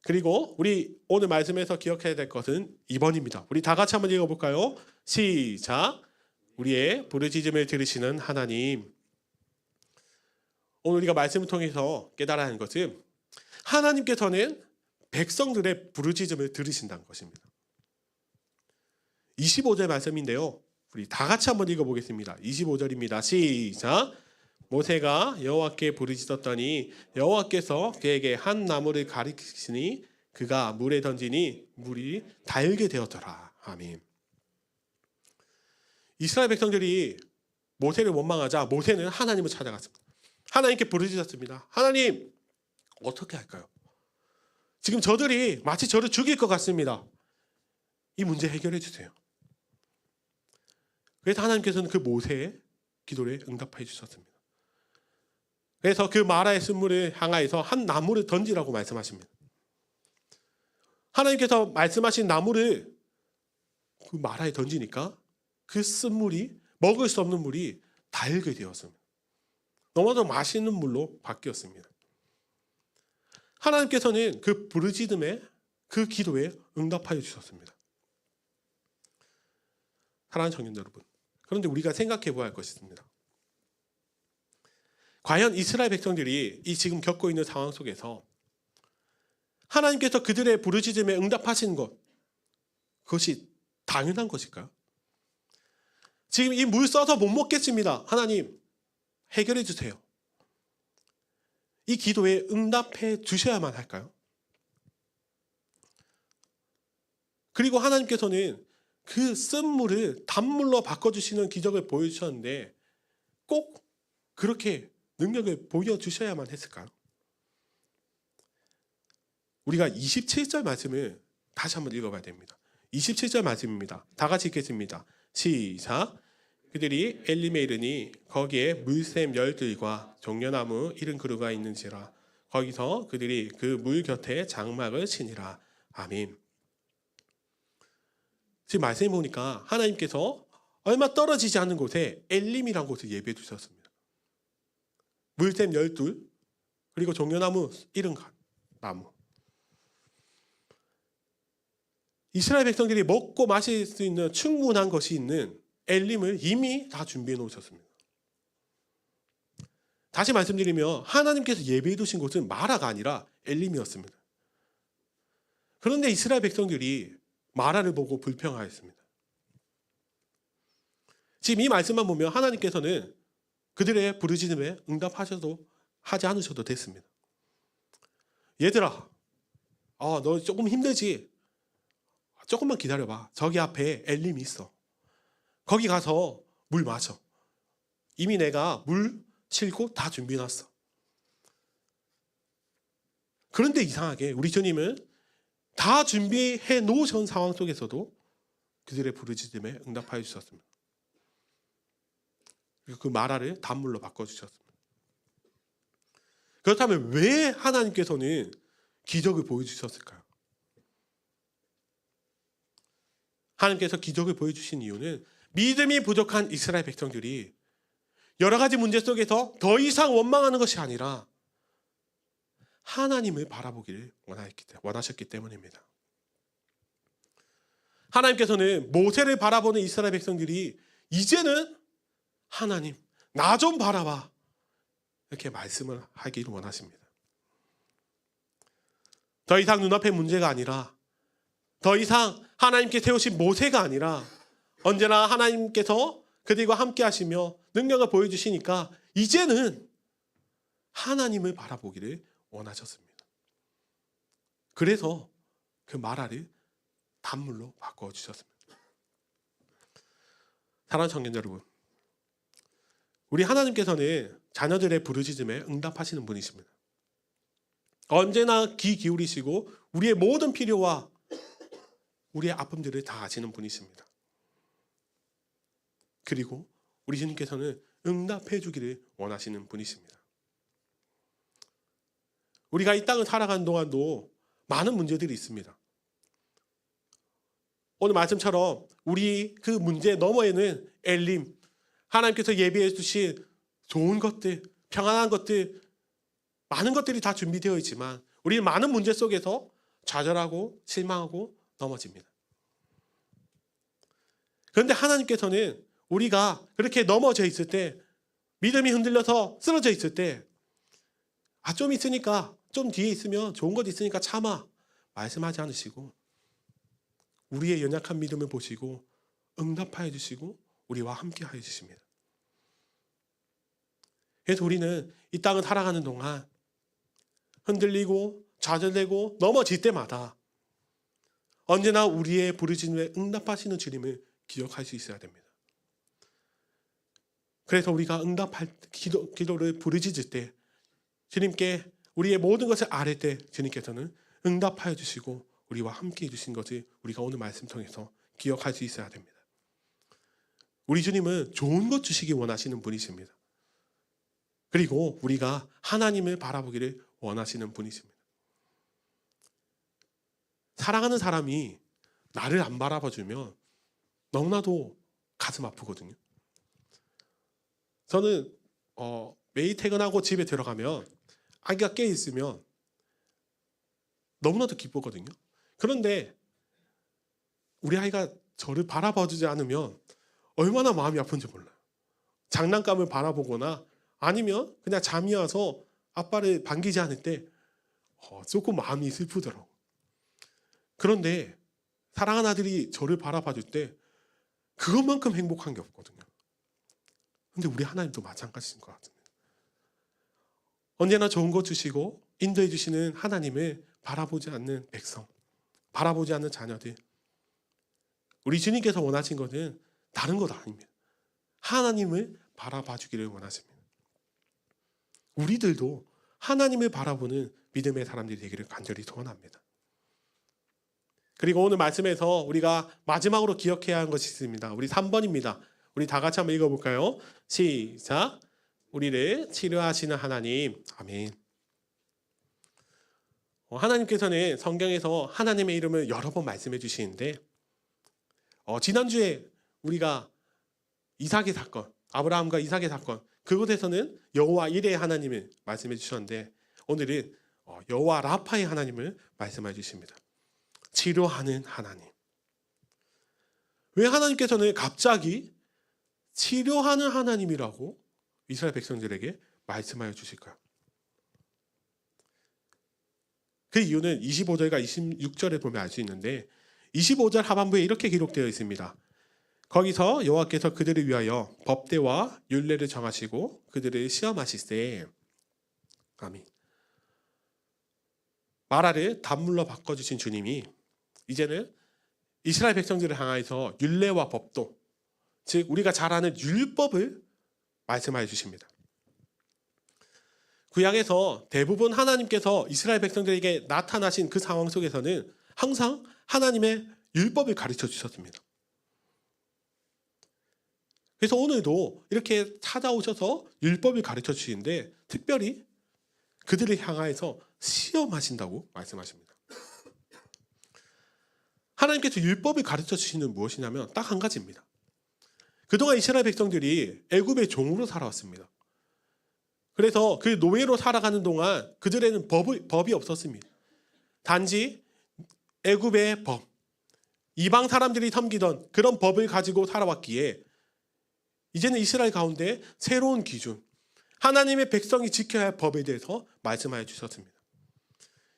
그리고 우리 오늘 말씀에서 기억해야 될 것은 2번입니다. 우리 다 같이 한번 읽어볼까요? 시작. 우리의 부르짖음을 들으시는 하나님. 오늘 우리가 말씀을 통해서 깨달아야 하는 것은 하나님께서는 백성들의 부르짖음을 들으신다는 것입니다. 25절 말씀인데요, 우리 다 같이 한번 읽어보겠습니다. 25절입니다. 시작. 모세가 여호와께 부르짖었더니 여호와께서 그에게 한 나무를 가리키시니 그가 물에 던지니 물이 달게 되었더라. 아멘. 이스라엘 백성들이 모세를 원망하자 모세는 하나님을 찾아갔습니다. 하나님께 부르짖었습니다. 하나님, 어떻게 할까요? 지금 저들이 마치 저를 죽일 것 같습니다. 이 문제 해결해 주세요. 그래서 하나님께서는 그 모세의 기도에 응답해 주셨습니다. 그래서 그 마라의 쓴물을 향하여서 한 나무를 던지라고 말씀하십니다. 하나님께서 말씀하신 나무를 그 마라에 던지니까 그 쓴물이, 먹을 수 없는 물이 달게 되었습니다. 너무나도 맛있는 물로 바뀌었습니다. 하나님께서는 그 부르짖음에, 그 기도에 응답하여 주셨습니다. 사랑하는 청년 여러분, 그런데 우리가 생각해 보아야 할 것이 있습니다. 과연 이스라엘 백성들이 이 지금 겪고 있는 상황 속에서 하나님께서 그들의 부르짖음에 응답하신 것, 그것이 당연한 것일까요? 지금 이 물 써서 못 먹겠습니다. 하나님, 해결해 주세요. 이 기도에 응답해 주셔야만 할까요? 그리고 하나님께서는 그 쓴 물을 단물로 바꿔주시는 기적을 보여주셨는데 꼭 그렇게 능력을 보여주셔야만 했을까요? 우리가 27절 말씀을 다시 한번 읽어봐야 됩니다. 27절 말씀입니다. 다 같이 읽겠습니다. 시작. 그들이 엘림에 이르니 거기에 물샘 열들과 종려나무 이른 그루가 있는지라. 거기서 그들이 그 물 곁에 장막을 치니라. 아멘. 지금 말씀해 보니까 하나님께서 얼마 떨어지지 않은 곳에 엘림이라는 곳을 예배해 주셨습니다. 물샘 열둘 그리고 종려나무 이른 나무. 이스라엘 백성들이 먹고 마실 수 있는 충분한 것이 있는 엘림을 이미 다 준비해 놓으셨습니다. 다시 말씀드리면 하나님께서 예배해 두신 곳은 마라가 아니라 엘림이었습니다. 그런데 이스라엘 백성들이 마라를 보고 불평하였습니다. 지금 이 말씀만 보면 하나님께서는 그들의 부르짖음에 하지 않으셔도 됐습니다. 얘들아, 너 조금 힘들지? 조금만 기다려봐. 저기 앞에 엘림이 있어. 거기 가서 물 마셔. 이미 내가 물 싣고 다 준비해놨어. 그런데 이상하게 우리 주님은 다 준비해 놓으신 상황 속에서도 그들의 부르짖음에 응답하여 주셨습니다. 그리고 그 마라를 단물로 바꿔주셨습니다. 그렇다면 왜 하나님께서는 기적을 보여주셨을까요? 하나님께서 기적을 보여주신 이유는 믿음이 부족한 이스라엘 백성들이 여러 가지 문제 속에서 더 이상 원망하는 것이 아니라 하나님을 바라보기를 원하셨기 때문입니다. 하나님께서는 모세를 바라보는 이스라엘 백성들이 이제는 하나님, 나 좀 바라봐. 이렇게 말씀을 하기를 원하십니다. 더 이상 눈앞의 문제가 아니라 더 이상 하나님께 세우신 모세가 아니라 언제나 하나님께서 그들과 함께 하시며 능력을 보여주시니까 이제는 하나님을 바라보기를 원하셨습니다. 그래서 그 마라를 단물로 바꿔주셨습니다. 사랑하는 청년 여러분, 우리 하나님께서는 자녀들의 부르짖음에 응답하시는 분이십니다. 언제나 귀 기울이시고 우리의 모든 필요와 우리의 아픔들을 다 아시는 분이십니다. 그리고 우리 주님께서는 응답해 주기를 원하시는 분이십니다. 우리가 이 땅을 살아가는 동안도 많은 문제들이 있습니다. 오늘 말씀처럼 우리 그 문제 너머에는 엘림, 하나님께서 예비해 주신 좋은 것들, 평안한 것들, 많은 것들이 다 준비되어 있지만 우리는 많은 문제 속에서 좌절하고 실망하고 넘어집니다. 그런데 하나님께서는 우리가 그렇게 넘어져 있을 때, 믿음이 흔들려서 쓰러져 있을 때, 좀 있으니까, 좀 뒤에 있으면 좋은 것 있으니까 참아, 말씀하지 않으시고 우리의 연약한 믿음을 보시고 응답하여 주시고 우리와 함께 하여 주십니다. 그래서 우리는 이 땅을 살아가는 동안 흔들리고 좌절되고 넘어질 때마다 언제나 우리의 부르짖음에 응답하시는 주님을 기억할 수 있어야 됩니다. 그래서 우리가 응답할 기도를 부르짖을 때 주님께 우리의 모든 것을 아뢰 때 주님께서는 응답하여 주시고 우리와 함께 해주신 것을 우리가 오늘 말씀 통해서 기억할 수 있어야 됩니다. 우리 주님은 좋은 것 주시기 원하시는 분이십니다. 그리고 우리가 하나님을 바라보기를 원하시는 분이십니다. 사랑하는 사람이 나를 안 바라봐주면 너무나도 가슴 아프거든요. 저는 매일 퇴근하고 집에 들어가면 아기가 깨 있으면 너무나도 기쁘거든요. 그런데 우리 아이가 저를 바라봐주지 않으면 얼마나 마음이 아픈지 몰라요. 장난감을 바라보거나 아니면 그냥 잠이 와서 아빠를 반기지 않을 때 조금 마음이 슬프더라고요. 그런데 사랑하는 아들이 저를 바라봐줄 때 그것만큼 행복한 게 없거든요. 근데 우리 하나님도 마찬가지인 것 같습니다. 언제나 좋은 것 주시고 인도해 주시는 하나님을 바라보지 않는 백성, 바라보지 않는 자녀들, 우리 주님께서 원하신 것은 다른 것 아닙니다. 하나님을 바라봐 주기를 원하십니다. 우리들도 하나님을 바라보는 믿음의 사람들이 되기를 간절히 소원합니다. 그리고 오늘 말씀에서 우리가 마지막으로 기억해야 하는 것이 있습니다. 우리 3번입니다. 우리 다 같이 한번 읽어볼까요? 시작. 우리를 치료하시는 하나님. 아멘. 하나님께서는 성경에서 하나님의 이름을 여러 번 말씀해 주시는데 지난주에 우리가 이삭의 사건, 아브라함과 이삭의 사건, 그곳에서는 여호와 이레의 하나님을 말씀해 주셨는데 오늘은 여호와 라파의 하나님을 말씀해 주십니다. 치료하는 하나님. 왜 하나님께서는 갑자기 치료하는 하나님이라고 이스라엘 백성들에게 말씀하여 주실까요? 그 이유는 25절과 26절에 보면 알 수 있는데 25절 하반부에 이렇게 기록되어 있습니다. 거기서 여호와께서 그들을 위하여 법대와 율례를 정하시고 그들을 시험하시되 아멘. 마라를 단물로 바꿔주신 주님이 이제는 이스라엘 백성들을 향하여서 율례와 법도, 즉 우리가 잘 아는 율법을 말씀하여 주십니다. 구약에서 대부분 하나님께서 이스라엘 백성들에게 나타나신 그 상황 속에서는 항상 하나님의 율법을 가르쳐 주셨습니다. 그래서 오늘도 이렇게 찾아오셔서 율법을 가르쳐 주시는데 특별히 그들을 향하여서 시험하신다고 말씀하십니다. 하나님께서 율법을 가르쳐 주시는 무엇이냐면 딱 한 가지입니다. 그동안 이스라엘 백성들이 애굽의 종으로 살아왔습니다. 그래서 그 노예로 살아가는 동안 그들에는 법이 없었습니다. 단지 애굽의 법, 이방 사람들이 섬기던 그런 법을 가지고 살아왔기에 이제는 이스라엘 가운데 새로운 기준, 하나님의 백성이 지켜야 할 법에 대해서 말씀하여 주셨습니다.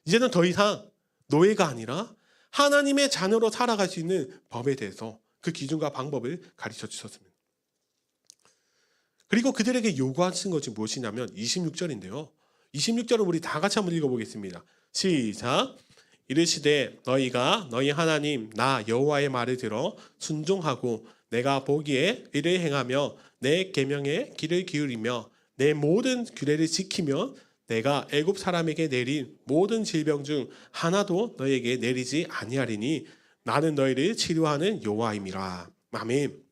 이제는 더 이상 노예가 아니라 하나님의 자녀로 살아갈 수 있는 법에 대해서 그 기준과 방법을 가르쳐 주셨습니다. 그리고 그들에게 요구하신 것이 무엇이냐면 26절인데요. 26절은 우리 다 같이 한번 읽어보겠습니다. 시작. 이르시되 너희가 너희 하나님 나 여호와의 말을 들어 순종하고 내가 보기에 이를 행하며 내 계명에 귀를 기울이며 내 모든 규례를 지키며 내가 애굽 사람에게 내린 모든 질병 중 하나도 너희에게 내리지 아니하리니 나는 너희를 치료하는 여호와임이라. 아멘.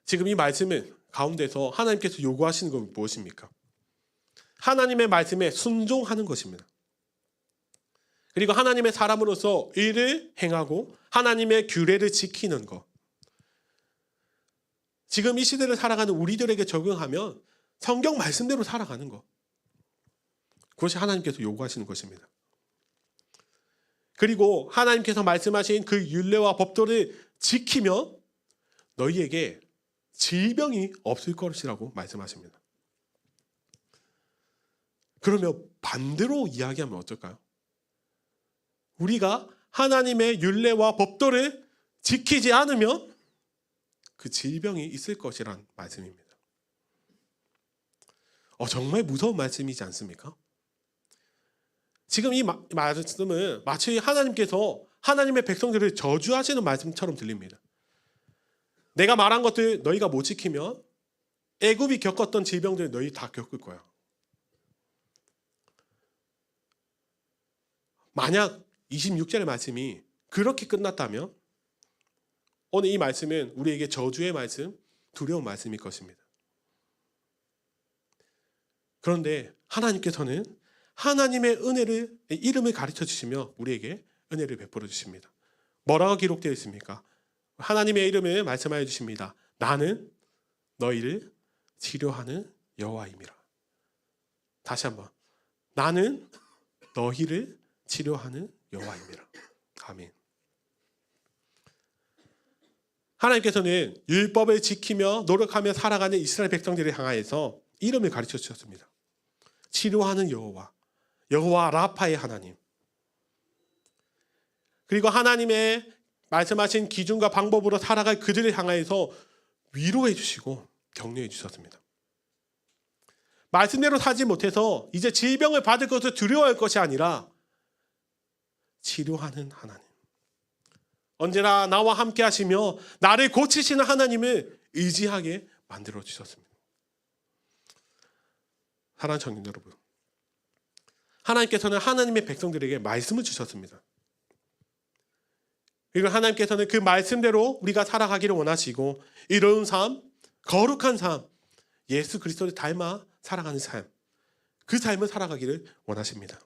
지금 이 말씀은 가운데서 하나님께서 요구하시는 건 무엇입니까? 하나님의 말씀에 순종하는 것입니다. 그리고 하나님의 사람으로서 의를 행하고 하나님의 규례를 지키는 것. 지금 이 시대를 살아가는 우리들에게 적용하면 성경 말씀대로 살아가는 것. 그것이 하나님께서 요구하시는 것입니다. 그리고 하나님께서 말씀하신 그 율례와 법도를 지키면 너희에게 질병이 없을 것이라고 말씀하십니다. 그러면 반대로 이야기하면 어떨까요? 우리가 하나님의 율례와 법도를 지키지 않으면 그 질병이 있을 것이란 말씀입니다. 정말 무서운 말씀이지 않습니까? 지금 이 말씀은 마치 하나님께서 하나님의 백성들을 저주하시는 말씀처럼 들립니다. 내가 말한 것들 너희가 못 지키면 애굽이 겪었던 질병들 너희 다 겪을 거야. 만약 26절의 말씀이 그렇게 끝났다면 오늘 이 말씀은 우리에게 저주의 말씀, 두려운 말씀일 것입니다. 그런데 하나님께서는 하나님의 이름을 가르쳐 주시며 우리에게 은혜를 베풀어 주십니다. 뭐라고 기록되어 있습니까? 하나님의 이름을 말씀하여 주십니다. 나는 너희를 치료하는 여호와임이라. 다시 한번. 나는 너희를 치료하는 여호와임이라. 아멘. 하나님께서는 율법을 지키며 노력하며 살아가는 이스라엘 백성들을 향하여서 이름을 가르쳐 주셨습니다. 치료하는 여호와, 여호와 라파의 하나님. 그리고 하나님의 말씀하신 기준과 방법으로 살아갈 그들을 향하여서 위로해 주시고 격려해 주셨습니다. 말씀대로 살지 못해서 이제 질병을 받을 것을 두려워할 것이 아니라 치료하는 하나님. 언제나 나와 함께 하시며 나를 고치시는 하나님을 의지하게 만들어 주셨습니다. 사랑하는 청년 여러분, 하나님께서는 하나님의 백성들에게 말씀을 주셨습니다. 그리고 하나님께서는 그 말씀대로 우리가 살아가기를 원하시고 이로운 삶, 거룩한 삶, 예수 그리스도를 닮아 살아가는 삶, 그 삶을 살아가기를 원하십니다.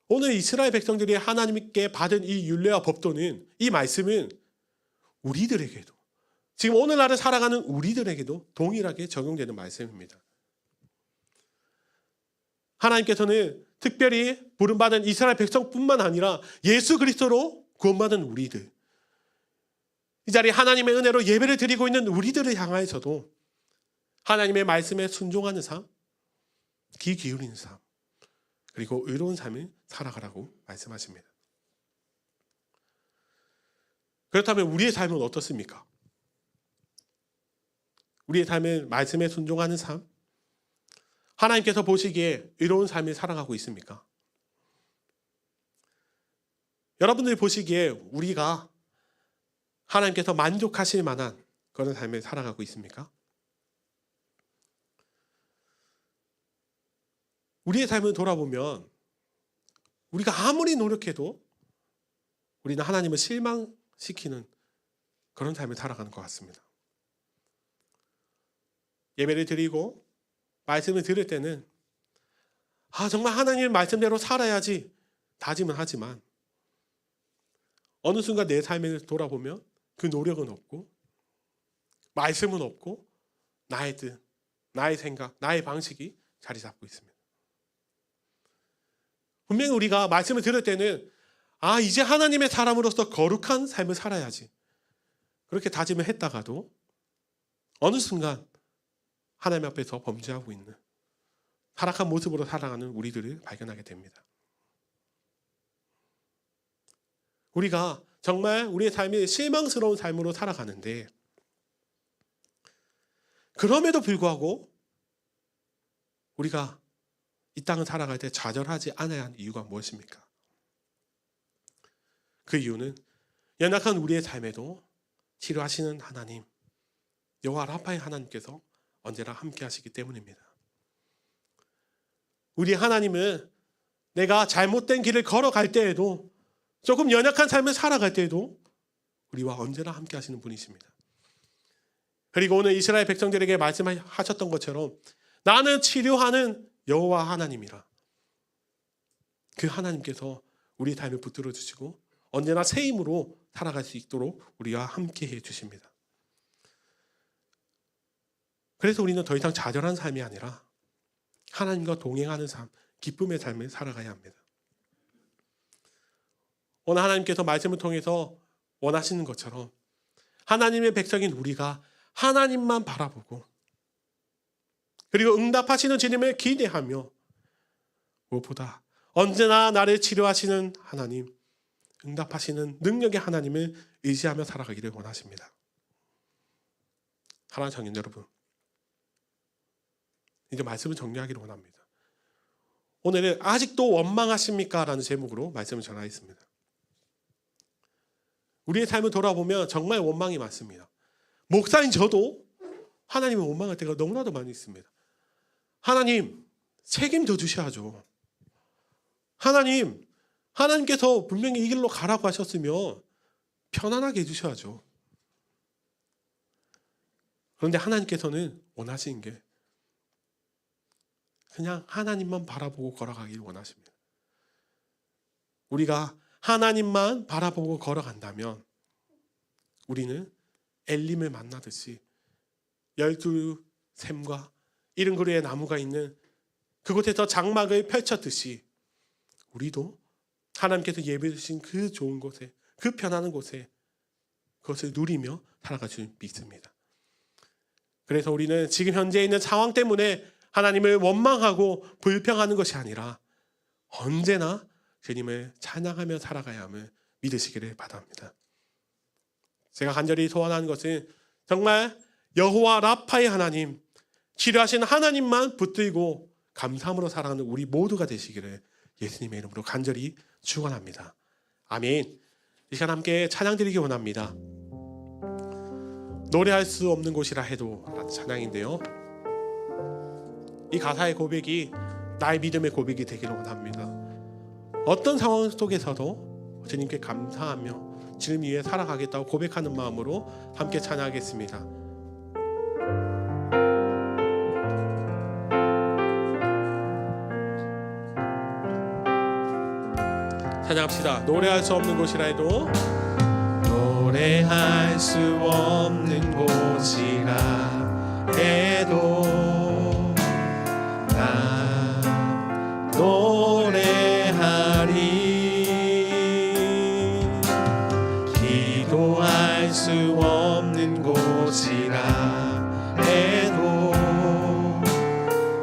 오늘 이스라엘 백성들이 하나님께 받은 이 율례와 법도는, 이 말씀은 우리들에게도, 지금 오늘날을 살아가는 우리들에게도 동일하게 적용되는 말씀입니다. 하나님께서는 특별히 부름받은 이스라엘 백성뿐만 아니라 예수 그리스도로 구원받은 우리들, 이 자리에 하나님의 은혜로 예배를 드리고 있는 우리들을 향하여서도 하나님의 말씀에 순종하는 삶, 귀 기울이는 삶, 그리고 의로운 삶을 살아가라고 말씀하십니다. 그렇다면 우리의 삶은 어떻습니까? 우리의 삶은 말씀에 순종하는 삶, 하나님께서 보시기에 의로운 삶을 살아가고 있습니까? 여러분들이 보시기에 우리가 하나님께서 만족하실 만한 그런 삶을 살아가고 있습니까? 우리의 삶을 돌아보면 우리가 아무리 노력해도 우리는 하나님을 실망시키는 그런 삶을 살아가는 것 같습니다. 예배를 드리고 말씀을 들을 때는 정말 하나님의 말씀대로 살아야지 다짐은 하지만 어느 순간 내 삶을 돌아보면 그 노력은 없고 말씀은 없고 나의 뜻, 나의 생각, 나의 방식이 자리 잡고 있습니다. 분명히 우리가 말씀을 들을 때는 이제 하나님의 사람으로서 거룩한 삶을 살아야지 그렇게 다짐을 했다가도 어느 순간 하나님 앞에서 범죄하고 있는 타락한 모습으로 살아가는 우리들을 발견하게 됩니다. 우리가 정말 우리의 삶이 실망스러운 삶으로 살아가는데 그럼에도 불구하고 우리가 이 땅을 살아갈 때 좌절하지 않아야 하는 이유가 무엇입니까? 그 이유는 연약한 우리의 삶에도 치료하시는 하나님, 여호와 라파의 하나님께서 언제나 함께 하시기 때문입니다. 우리 하나님은 내가 잘못된 길을 걸어갈 때에도, 조금 연약한 삶을 살아갈 때에도 우리와 언제나 함께 하시는 분이십니다. 그리고 오늘 이스라엘 백성들에게 말씀하셨던 것처럼 나는 치료하는 여호와 하나님이라, 그 하나님께서 우리 삶을 붙들어 주시고 언제나 새 힘으로 살아갈 수 있도록 우리와 함께 해 주십니다. 그래서 우리는 더 이상 좌절한 삶이 아니라 하나님과 동행하는 삶, 기쁨의 삶을 살아가야 합니다. 오늘 하나님께서 말씀을 통해서 원하시는 것처럼 하나님의 백성인 우리가 하나님만 바라보고 그리고 응답하시는 주님을 기대하며 무엇보다 언제나 나를 치료하시는 하나님, 응답하시는 능력의 하나님을 의지하며 살아가기를 원하십니다. 사랑하는 성인 여러분, 이제 말씀을 정리하기를 원합니다. 오늘은 아직도 원망하십니까? 라는 제목으로 말씀을 전하겠습니다. 우리의 삶을 돌아보면 정말 원망이 많습니다. 목사인 저도 하나님을 원망할 때가 너무나도 많이 있습니다. 하나님, 책임져 주셔야죠. 하나님께서 분명히 이 길로 가라고 하셨으면 편안하게 해주셔야죠. 그런데 하나님께서는 원하시는 게 그냥 하나님만 바라보고 걸어가기를 원하십니다. 우리가 하나님만 바라보고 걸어간다면 우리는 엘림을 만나듯이 12샘과 이른 그루의 나무가 있는 그곳에서 장막을 펼쳤듯이 우리도 하나님께서 예배해 주신 그 좋은 곳에, 그 편안한 곳에 그것을 누리며 살아갈 줄 믿습니다. 그래서 우리는 지금 현재 있는 상황 때문에 하나님을 원망하고 불평하는 것이 아니라 언제나 주님을 찬양하며 살아가야 함을 믿으시기를 바랍니다. 제가 간절히 소원하는 것은 정말 여호와 라파의 하나님, 치료하신 하나님만 붙들고 감사함으로 살아가는 우리 모두가 되시기를 예수님의 이름으로 간절히 축원합니다. 아멘. 이 시간 함께 찬양 드리기 원합니다. 노래할 수 없는 곳이라 해도 라는 찬양인데요, 이 가사의 고백이 나의 믿음의 고백이 되기를 원합니다. 어떤 상황 속에서도 주님께 감사하며 주님 위해 살아가겠다고 고백하는 마음으로 함께 찬양하겠습니다. 찬양합시다. 노래할 수 없는 곳이라 해도, 노래할 수 없는 곳이라 해도 나 노래하리. 기도할 수 없는 곳이라 해도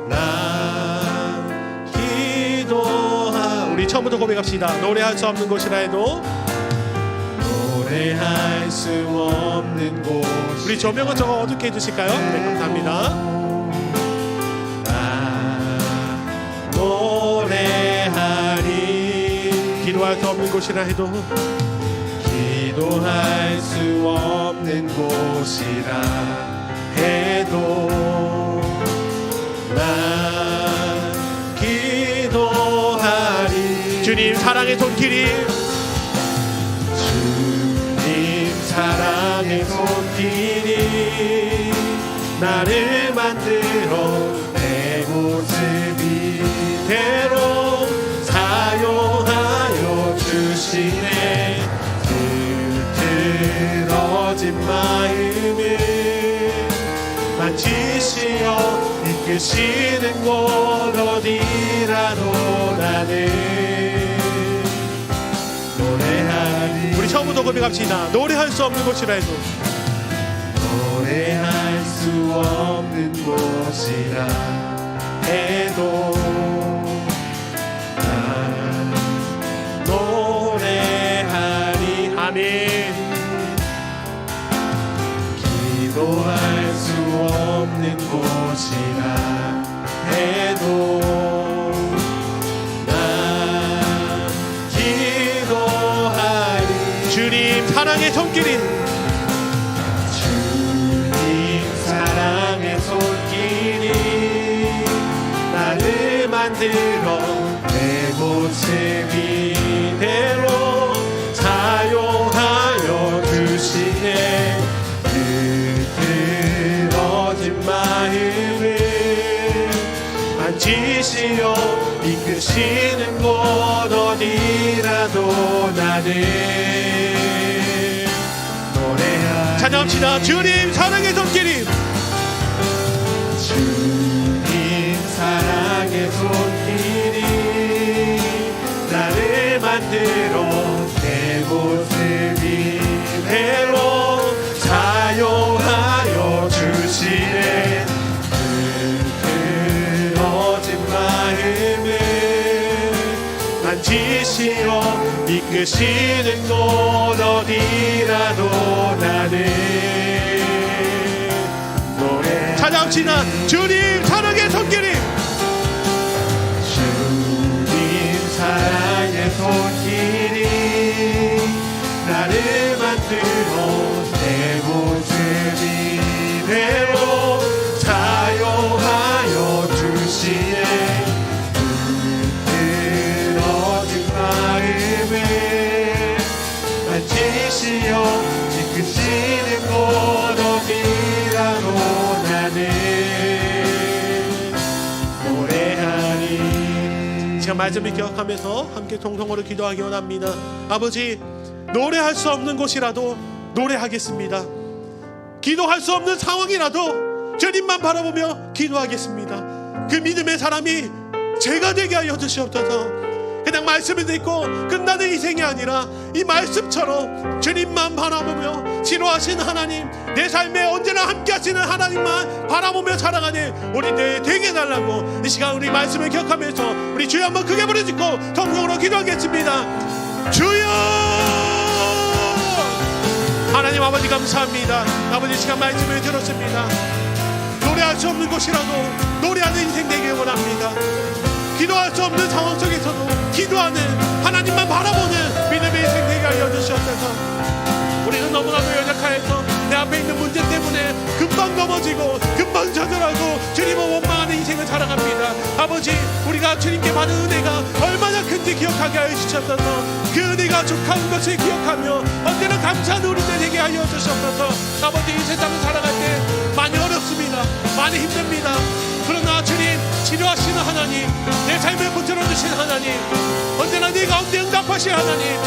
나 우리 처음부터 고백합시다. 노래할 수 없는 곳이라 해도, 노래할 수 없는 곳. 우리 조명은 저거 어둡게 해주실까요? 네, 감사합니다. 나 노래하리. 기도할 수 없는 곳이라 해도, 기도할 수 없는 곳이라 해도 나 기도하리. 주님 사랑의 손길이, 주님 사랑의 손길이 나를 만들어 내 모습이 대로 사용하여 주시네. 틀어진 마음을 만지시어 이끄시는 곳 어디라도 나는 노래하리. 우리 처음부터 고백합시다. 노래할 수 없는 곳이라 해도, 노래할 수 없는 곳이라 해도 난 노래하리. 아멘. 기도할 수 없는 곳이라 해도 난 기도하리. 주님 사랑의 손길이, 주님 사랑의 손길이 나를 만들어 내 모습이 대로 사용하여 주시네. 틀어진 마음을 만지시어 이끄시는 곳 어디라도 나는 노래하리. 찬양합시다. 주님 사랑의 손길이, 주님 사랑의 손길이 나를 만들어 내 모습이 대로 사용하여 주시네. 틀어진 마음을 만지시어 이끄시는 곳 어디라도 나는 노래. 찬양합시다. 주님 사랑의 손길이, 주님 사랑의 손길이 나를 만들어 내 모습이 대로 사용하여 주시네. 틀어진 마음을 만지시어 이끄시는 곳 어디라도 나는 노래하리. 제가 말씀을 기억하면서 함께 통성으로 기도하기 원합니다. 아버지, 노래할 수 없는 곳이라도 노래하겠습니다. 기도할 수 없는 상황이라도 주님만 바라보며 기도하겠습니다. 그 믿음의 사람이 제가 되게 하여 주시옵소서. 그냥 말씀을 듣고 끝나는 인생이 아니라 이 말씀처럼 주님만 바라보며 지루하신 하나님, 내 삶에 언제나 함께 하시는 하나님만 바라보며 살아가는 우리들 되게 해달라고 이 시간 우리 말씀을 기억하면서 우리 주여 한번 크게 부르짖고 통성으로 기도하겠습니다. 주여! 하나님 아버지 감사합니다. 아버지 시간 말씀을 들었습니다. 노래할 수 없는 곳이라도 노래하는 인생 되길 원합니다. 기도할 수 없는 상황 속에서도 기도하는 하나님만 바라보는 믿음의 인생 되게 알려주시옵소서. 우리는 너무나도 연약하여서 내 앞에 있는 문제 때문에 금방 넘어지고 금방 좌절하고 주님을 원망하는 인생을 살아갑니다. 아버지, 우리가 주님께 받은 은혜가 얼마나 큰지 기억하게 하여 주시옵소서. 그 은혜가 족한 것을 기억하며 언제나 감사하는 우리들 되게 하여 주시옵소서. 아버지, 이 세상을 살아갈 때 많이 어렵습니다. 많이 힘듭니다. 그러나 주님, 치료하시는 하나님, 내 삶을 붙들어주신 하나님, 언제나 네 가운데 응답하신 하나님,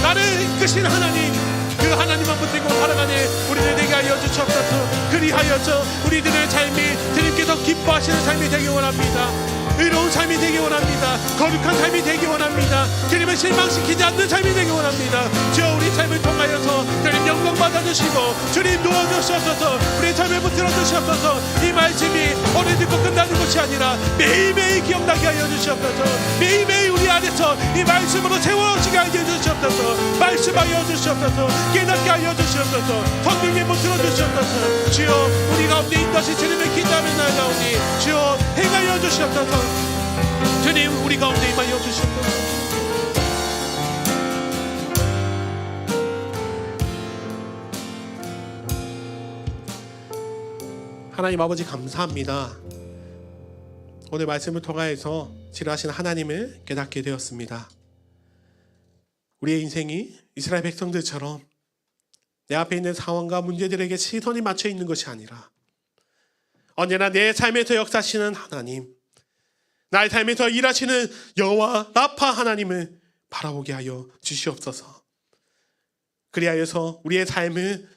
나를 이끄신 하나님, 그 하나님만 붙들고 살아가는 우리들 되게 하여 주시옵소서. 그리하여서 우리들의 삶이 주님께서 기뻐하시는 삶이 되기 원합니다. 의로운 삶이 되기 원합니다. 거룩한 삶이 되기 원합니다. 주님을 실망시키지 않는 삶이 되기 원합니다. 주여, 우리 삶을 통하여서 주님 영광 받아주시고 주님 도와주시옵소서. 우리 삶을 붙들어 주시옵소서. 이 말씀이 오늘 듣고 끝나는 것이 아니라 매일매일 기억나게 하여 주시옵소서. 매일매일 우리 안에서 이 말씀으로 세워지게 하여 주시옵소서. 말씀하여 주시옵소서. 깨닫게 하여 주시옵소서. 성령님 붙들어 주시옵소서. 주여, 우리 가운데 인도하신 주님의 기도하며 나아가오니 주여 행하여 주시옵소서. 주님, 우리 가운데 임하여 주시옵소서. 하나님 아버지, 감사합니다. 오늘 말씀을 통하여서 지루하신 하나님을 깨닫게 되었습니다. 우리의 인생이 이스라엘 백성들처럼 내 앞에 있는 상황과 문제들에게 시선이 맞춰 있는 것이 아니라 언제나 내 삶에서 역사하시는 하나님, 나의 삶에서 일하시는 여호와 라파 하나님을 바라보게 하여 주시옵소서. 그리하여서 우리의 삶을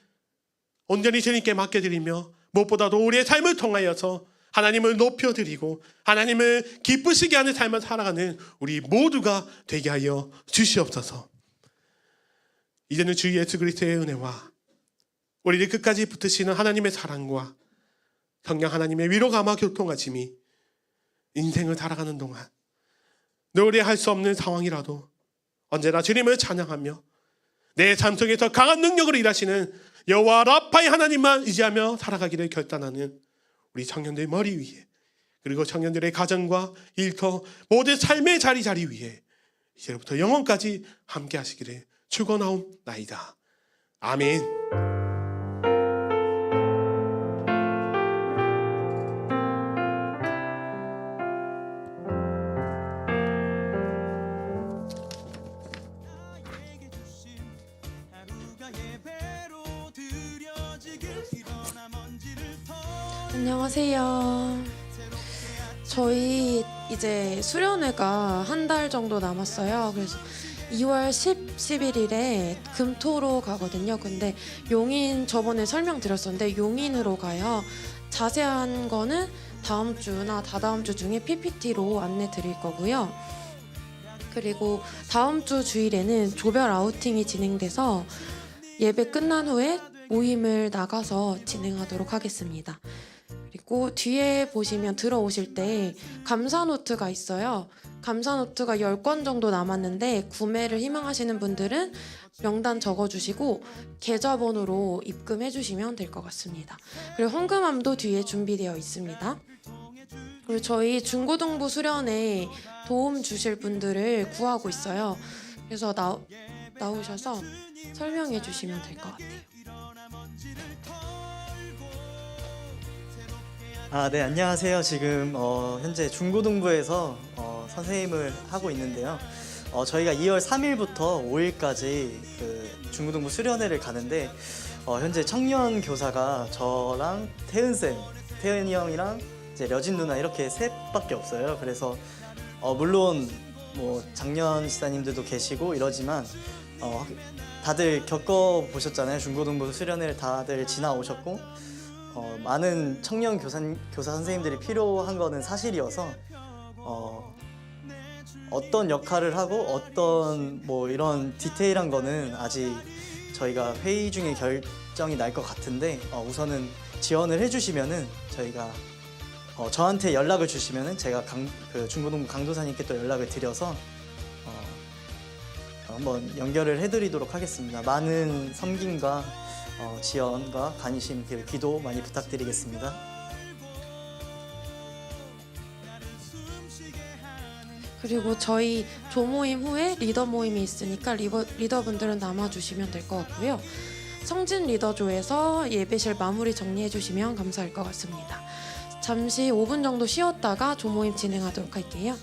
온전히 주님께 맡겨드리며 무엇보다도 우리의 삶을 통하여서 하나님을 높여드리고 하나님을 기쁘시게 하는 삶을 살아가는 우리 모두가 되게 하여 주시옵소서. 이제는 주 예수 그리스도의 은혜와 우리를 끝까지 붙드시는 하나님의 사랑과 성령 하나님의 위로가 아마 교통하심이 인생을 살아가는 동안 노래할 수 없는 상황이라도 언제나 주님을 찬양하며 내 삶 속에서 강한 능력으로 일하시는 여호와 라파의 하나님만 의지하며 살아가기를 결단하는 우리 청년들 머리 위에, 그리고 청년들의 가정과 일터 모든 삶의 자리 위에 이제부터 영원까지 함께 하시기를 축원하옵나이다. 아멘. 안녕하세요. 저희 이제 수련회가 한 달 정도 남았어요. 그래서 2월 10, 11일에 금토로 가거든요. 근데 용인 저번에 설명드렸었는데 용인으로 가요. 자세한 거는 다음 주나 다다음 주 중에 PPT로 안내 드릴 거고요. 그리고 다음 주 주일에는 조별 아우팅이 진행돼서 예배 끝난 후에 모임을 나가서 진행하도록 하겠습니다. 그리고 뒤에 보시면 들어오실 때 감사 노트가 있어요. 감사 노트가 10권 정도 남았는데 구매를 희망하시는 분들은 명단 적어주시고 계좌번호로 입금해 주시면 될 것 같습니다. 그리고 헌금함도 뒤에 준비되어 있습니다. 그리고 저희 중고등부 수련에 도움 주실 분들을 구하고 있어요. 그래서 나오셔서 설명해 주시면 될 것 같아요. 네, 안녕하세요. 지금 현재 중고등부에서 선생님을 하고 있는데요. 저희가 2월 3일부터 5일까지 그 중고등부 수련회를 가는데 현재 청년 교사가 저랑 태은이 형이랑 이제 려진 누나 이렇게 셋밖에 없어요. 그래서 물론 뭐 작년 지사님들도 계시고 이러지만 다들 겪어보셨잖아요. 중고등부 수련회를 다들 지나오셨고 많은 청년 교사 선생님들이 필요한 거는 사실이어서 어떤 역할을 하고 어떤 뭐 이런 디테일한 거는 아직 저희가 회의 중에 결정이 날 것 같은데 우선은 지원을 해주시면은 저희가 저한테 연락을 주시면은 제가 그 중고등부 강도사님께 또 연락을 드려서 한번 연결을 해드리도록 하겠습니다. 많은 섬김과 지원과 관심, 기도 많이 부탁드리겠습니다. 그리고 저희 조모임 후에 리더 모임이 있으니까 리더분들은 남아주시면 될 것 같고요. 성진 리더조에서 예배실 마무리 정리해 주시면 감사할 것 같습니다. 잠시 5분 정도 쉬었다가 조모임 진행하도록 할게요.